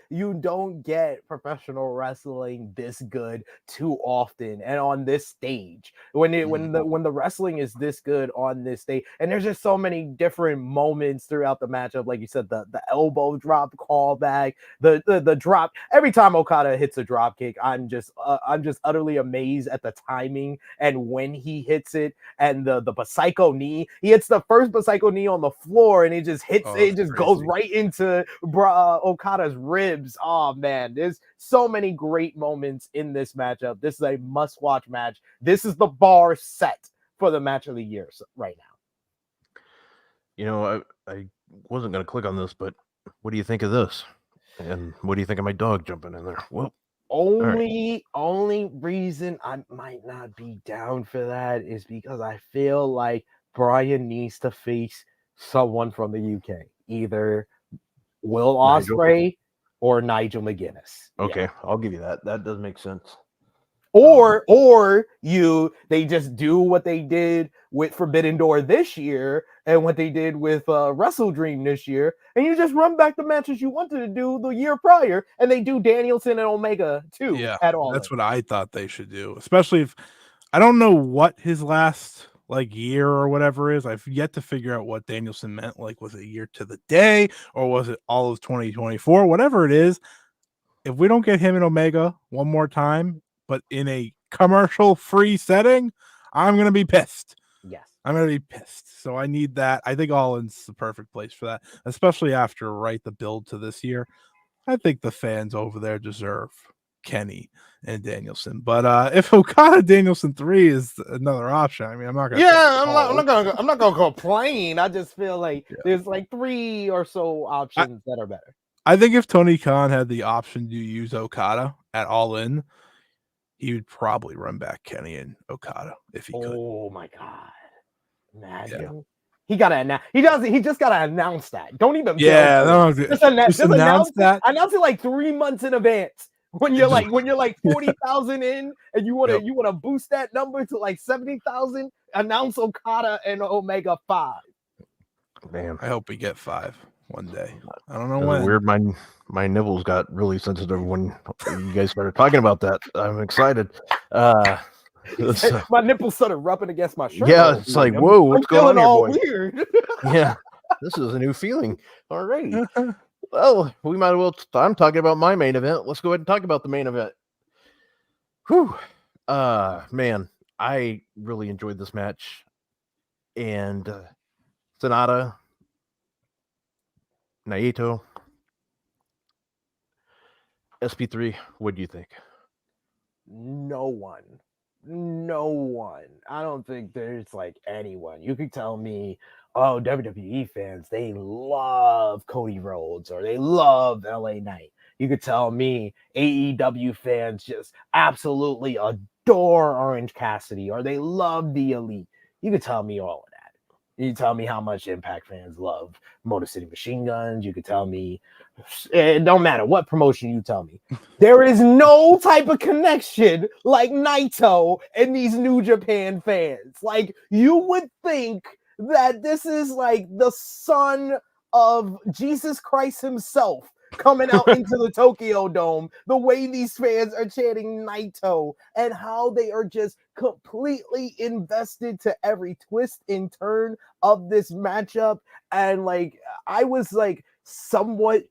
Speaker 2: you don't get professional wrestling this good too often and on this stage when the wrestling is this good on this stage. And there's just so many different moments throughout the matchup, like you said, the elbow drop callback, the drop. Every time Okada hits a drop kick, I'm just utterly amazed at the timing and when he hits it, and the Psycho knee. He hits the first Psycho knee on the floor and it just hits, it just goes right into Okada's ribs. Oh man, there's so many great moments in this matchup. This is a must-watch match. This is the bar set for the match of the year right
Speaker 1: now. I wasn't going to click on this, but what do you think of this? And what do you think of my dog jumping in there? Well,
Speaker 2: only reason I might not be down for that is because I feel like Bryan needs to face someone from the UK, either Will Ospreay or Nigel McGuinness.
Speaker 1: Okay, I'll give you that. That does make sense.
Speaker 2: Or they just do what they did with Forbidden Door this year and what they did with Wrestle Dream this year, and you just run back the matches you wanted to do the year prior, and they do Danielson and Omega too.
Speaker 3: Yeah,
Speaker 2: at all.
Speaker 3: That's what I thought they should do, especially if I don't know what his last year or whatever is. I've yet to figure out what Danielson meant. Like, was it a year to the day or was it all of 2024? Whatever it is, if we don't get him in Omega one more time, but in a commercial free setting, I'm going to be pissed.
Speaker 2: Yes.
Speaker 3: I'm gonna be pissed. So I need that. I think All In's the perfect place for that, especially after the build to this year. I think the fans over there deserve Kenny and Danielson. But if Okada Danielson 3 is another option, I mean, I'm not gonna.
Speaker 2: Yeah, I'm not gonna complain. I just feel like
Speaker 3: Yeah.
Speaker 2: there's like 3 or so options that are better.
Speaker 3: I think if Tony Khan had the option to use Okada at All In, he would probably run back Kenny and Okada if he could.
Speaker 2: Oh my god. Imagine. He gotta announce. He just gotta announce that. Don't even.
Speaker 3: Yeah,
Speaker 2: just announce
Speaker 3: that.
Speaker 2: Announce it like 3 months in advance. When you're like 40,000 in, and you wanna boost that number to like 70,000. Announce Okada and Omega 5.
Speaker 1: Man,
Speaker 3: I hope we get 5 one day. I don't know when.
Speaker 1: Weird. My nipples got really sensitive when you guys started talking about that. I'm excited.
Speaker 2: My nipples started rubbing against my shirt.
Speaker 1: Yeah, it's like, whoa, what's going on here,
Speaker 2: all
Speaker 1: boys?
Speaker 2: weird.
Speaker 1: Yeah, this is a new feeling. All right. Well, we might as well. I'm talking about my main event. Let's go ahead and talk about the main event. Whew. Man, I really enjoyed this match. And SANADA, Naito, SP3, what do you think?
Speaker 2: No one. I don't think there's like anyone. You could tell me, oh, WWE fans, they love Cody Rhodes or they love LA Knight. You could tell me AEW fans just absolutely adore Orange Cassidy or they love the Elite. You could tell me all of that. You tell me how much Impact fans love Motor City Machine Guns. You could tell me, it don't matter what promotion you tell me. There is no type of connection like Naito and these New Japan fans. Like, you would think that this is like the son of Jesus Christ himself coming out into the Tokyo Dome, the way these fans are chanting Naito and how they are just completely invested to every twist and turn of this matchup. And like, I was like somewhat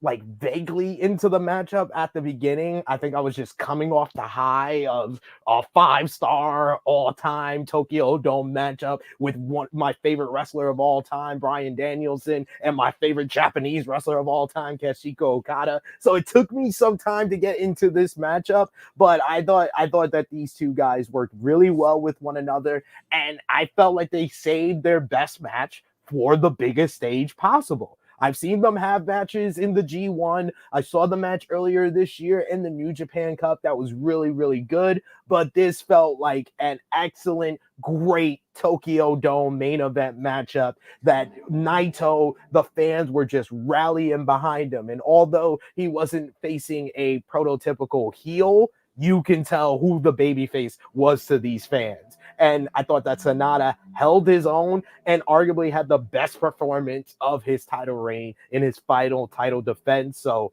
Speaker 2: like vaguely into the matchup at the beginning. I think I was just coming off the high of a 5-star all-time Tokyo Dome matchup with my favorite wrestler of all time, Bryan Danielson, and my favorite Japanese wrestler of all time, Kazuchika Okada. So it took me some time to get into this matchup, but I thought that these two guys worked really well with one another, and I felt like they saved their best match for the biggest stage possible. I've seen them have matches in the G1. I saw the match earlier this year in the New Japan Cup that was really, really good. But this felt like an excellent, great Tokyo Dome main event matchup that Naito, the fans were just rallying behind him. And although he wasn't facing a prototypical heel, you can tell who the babyface was to these fans. And I thought that SANADA held his own and arguably had the best performance of his title reign in his final title defense. So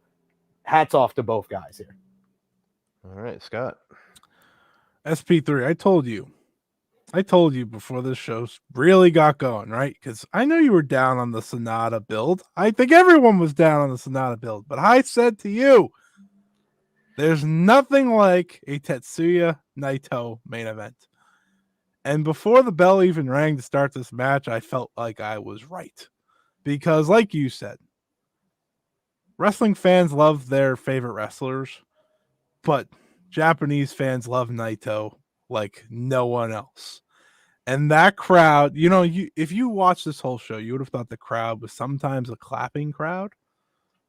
Speaker 2: hats off to both guys here.
Speaker 1: All right, Scott.
Speaker 3: SP3, I told you before this show really got going, right? Because I know you were down on the SANADA build. I think everyone was down on the SANADA build. But I said to you, there's nothing like a Tetsuya Naito main event. And before the bell even rang to start this match, I felt like I was right. Because like you said, wrestling fans love their favorite wrestlers, but Japanese fans love Naito like no one else. And that crowd, if you watch this whole show, you would have thought the crowd was sometimes a clapping crowd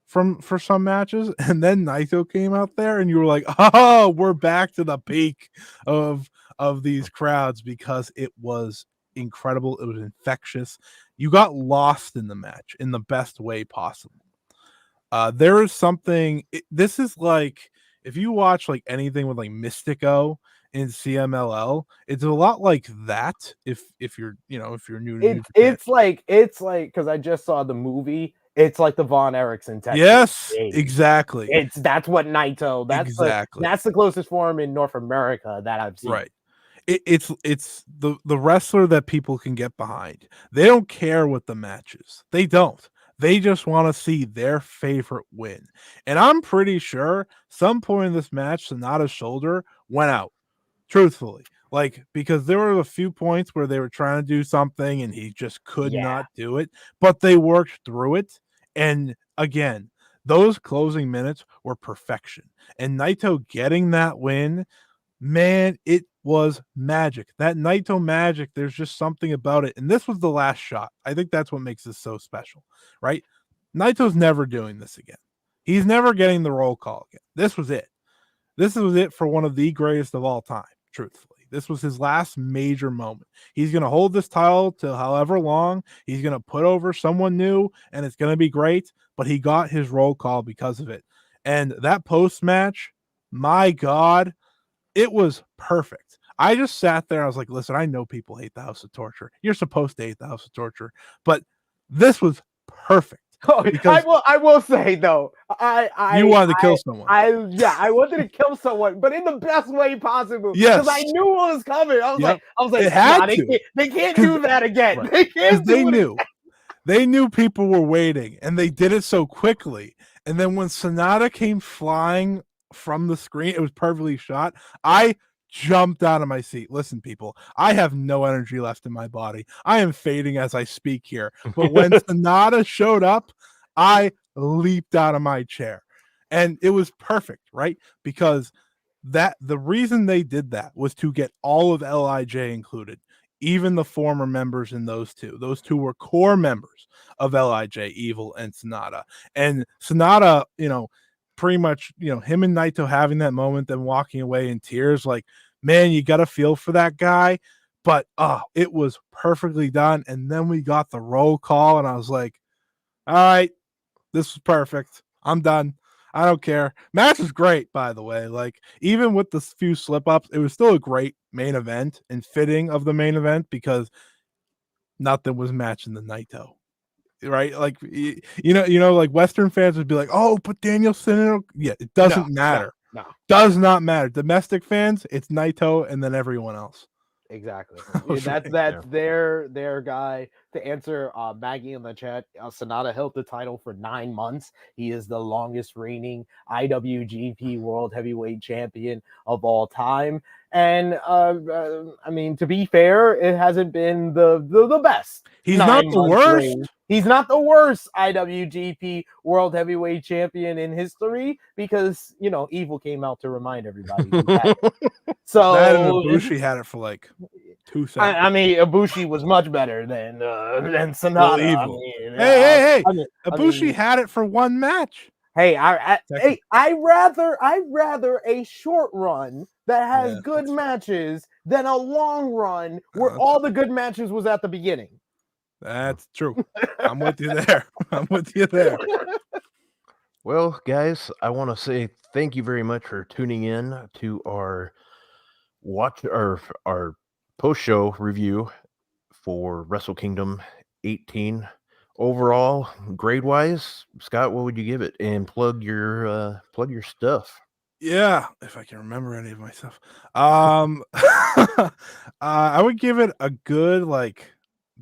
Speaker 3: for some matches. And then Naito came out there and you were like, oh, we're back to the peak of these crowds, because it was incredible. It was infectious. You got lost in the match in the best way possible. There is something, this is like, if you watch like anything with like Mystico in CMLL, it's a lot like that. If you're new to
Speaker 2: it's like because I just saw the movie. It's like the Von Erickson Texas.
Speaker 3: Yes, exactly.
Speaker 2: That's what Naito. That's the closest form in North America that I've seen.
Speaker 3: Right. It's the wrestler that people can get behind. They don't care what the match is. They don't. They just want to see their favorite win. And I'm pretty sure some point in this match, SANADA's shoulder went out. Truthfully, Like, because there were a few points where they were trying to do something and he just could
Speaker 2: Yeah.
Speaker 3: not do it, but they worked through it. And again, those closing minutes were perfection. And Naito getting that win, man, it was magic. That Naito magic, there's just something about it. And this was the last shot. I think that's what makes this so special, right? Naito's never doing this again. He's never getting the roll call again. This was it. This was it for one of the greatest of all time, truthfully. This was his last major moment. He's going to hold this title till however long. He's going to put over someone new, and it's going to be great, but he got his roll call because of it. And that post-match, my God, it was perfect. I just sat there. I was like, listen, I know people hate the House of Torture. You're supposed to hate the House of Torture, but this was perfect.
Speaker 2: I will say though,
Speaker 3: you wanted to kill someone.
Speaker 2: I wanted to kill someone, but in the best way possible.
Speaker 3: Yes,
Speaker 2: because I knew what was coming. I was like,
Speaker 3: it had
Speaker 2: they can't do that again.
Speaker 3: Right.
Speaker 2: They can't.
Speaker 3: They knew people were waiting, and they did it so quickly. And then when SANADA came flying from the screen, it was perfectly shot. I jumped out of my seat. Listen, people, I have no energy left in my body. I am fading as I speak here. But when SANADA showed up, I leaped out of my chair. And it was perfect, right? Because the reason they did that was to get all of LIJ included, even the former members in those two. Those two were core members of LIJ, Evil and SANADA. And SANADA, pretty much, him and Naito having that moment, then walking away in tears, like, man, you got to feel for that guy. But it was perfectly done. And then we got the roll call, and I was like, all right, this was perfect. I'm done. I don't care. Match was great, by the way. Like, even with the few slip-ups, it was still a great main event and fitting of the main event because nothing was matching the Naito. Right, like like Western fans would be like, "Oh, put Danielson in." Yeah, it doesn't matter.
Speaker 2: No,
Speaker 3: does not matter. Domestic fans, it's Naito and then everyone else.
Speaker 2: Exactly. That's their guy. To answer Maggie in the chat, SANADA held the title for 9 months. He is the longest reigning IWGP World Heavyweight Champion of all time. And I mean, to be fair, it hasn't been the best.
Speaker 3: He's not the worst.
Speaker 2: Reign. He's not the worst IWGP World Heavyweight Champion in history because, Evil came out to remind everybody. So
Speaker 3: that and Ibushi had it for like 2 seconds.
Speaker 2: I mean, Ibushi was much better than SANADA.
Speaker 3: Well, Evil. Hey! Ibushi had it for 1 match.
Speaker 2: Hey, I rather a short run that has good matches than a long run where all the good matches was at the beginning.
Speaker 3: That's true. I'm with you there.
Speaker 1: Well, guys, I want to say thank you very much for tuning in to our post-show review for Wrestle Kingdom 18. Overall, grade-wise, Scott, what would you give it? And plug your stuff.
Speaker 3: Yeah, if I can remember any of my stuff. I would give it a good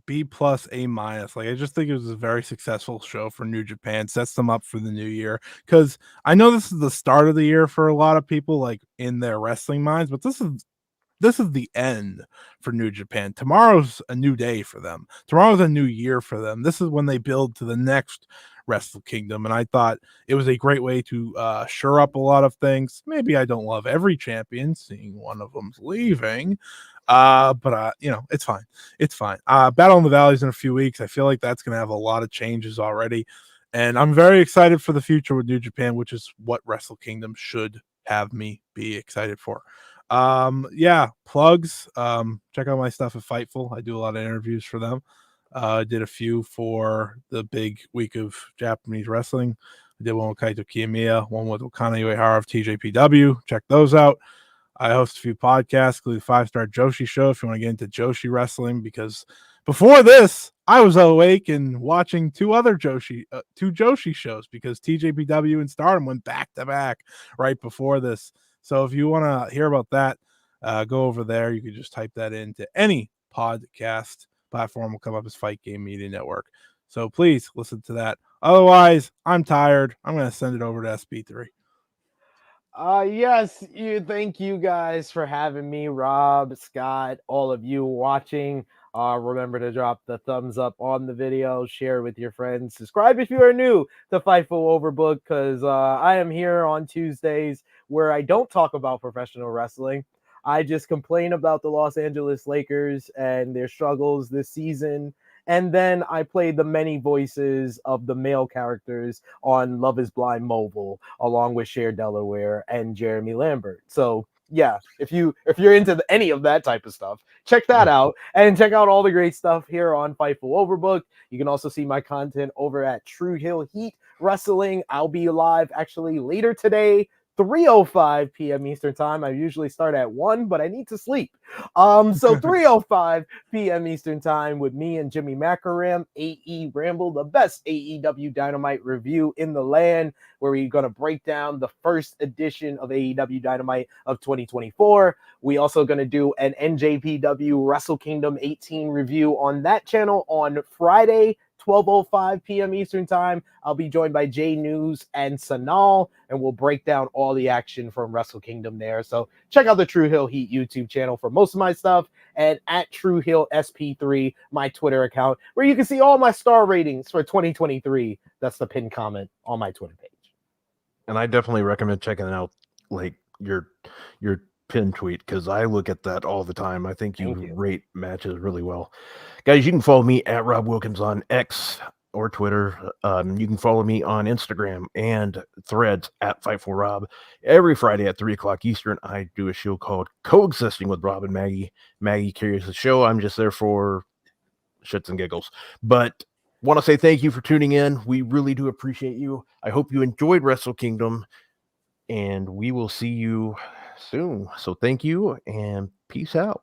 Speaker 3: B+, A-. Like, I just think it was a very successful show for New Japan. Sets them up for the new year because I know this is the start of the year for a lot of people, like in their wrestling minds, but this is the end for New Japan. Tomorrow's a new day for them. Tomorrow's a new year for them. This is when they build to the next Wrestle Kingdom, and I thought it was a great way to shore up a lot of things. Maybe I don't love every champion, seeing one of them's leaving. But it's fine. It's fine. Battle in the Valley's in a few weeks. I feel like that's going to have a lot of changes already. And I'm very excited for the future with New Japan, which is what Wrestle Kingdom should have me be excited for. Plugs. Check out my stuff at Fightful. I do a lot of interviews for them. I did a few for the big week of Japanese wrestling. I did one with Kaito Kiyomiya, one with Okada Uehara of TJPW. Check those out. I host a few podcasts, including the 5-Star Joshi Show, if you want to get into Joshi wrestling, because before this, I was awake and watching two Joshi shows because TJPW and Stardom went back to back right before this. So if you want to hear about that, go over there. You can just type that into any podcast platform. Will come up as Fight Game Media Network. So please listen to that. Otherwise, I'm tired. I'm going to send it over to SB3.
Speaker 2: Yes, thank you guys for having me, Rob, Scott, all of you watching. Remember to drop the thumbs up on the video, share with your friends, subscribe if you are new to Fightful Overbooked, because I am here on Tuesdays where I don't talk about professional wrestling. I just complain about the Los Angeles Lakers and their struggles this season. And then I play the many voices of the male characters on Love is Blind Mobile, along with Cher Delaware and Jeremy Lambert. So yeah, if you're into any of that type of stuff, check that out, and check out all the great stuff here on Fightful Overbooked. You can also see my content over at True Hill Heat Wrestling. I'll be live actually later today, 3:05 p.m. Eastern time. I usually start at 1, but I need to sleep. So 3:05 p.m. Eastern time with me and Jimmy Macaram, AE Ramble, the best AEW Dynamite review in the land, where we're going to break down the first edition of AEW Dynamite of 2024. We also going to do an NJPW Wrestle Kingdom 18 review on that channel on Friday, 12:05 p.m. Eastern time. I'll be joined by Jay News and Sanal, and we'll break down all the action from Wrestle Kingdom there. So check out the True Hill Heat YouTube channel for most of my stuff, and at True Hill SP3, my Twitter account, where you can see all my star ratings for 2023. That's the pinned comment on my Twitter page.
Speaker 1: And I definitely recommend checking out like your pin tweet, because I look at that all the time. I think you rate matches really well. Guys, you can follow me at Rob Wilkins on X or Twitter. You can follow me on Instagram and Threads at Fightful Rob. Every Friday at 3 o'clock Eastern, I do a show called Coexisting with Rob and Maggie. Maggie carries the show. I'm just there for shits and giggles. But want to say thank you for tuning in. We really do appreciate you. I hope you enjoyed Wrestle Kingdom, and we will see you soon. So thank you and peace out.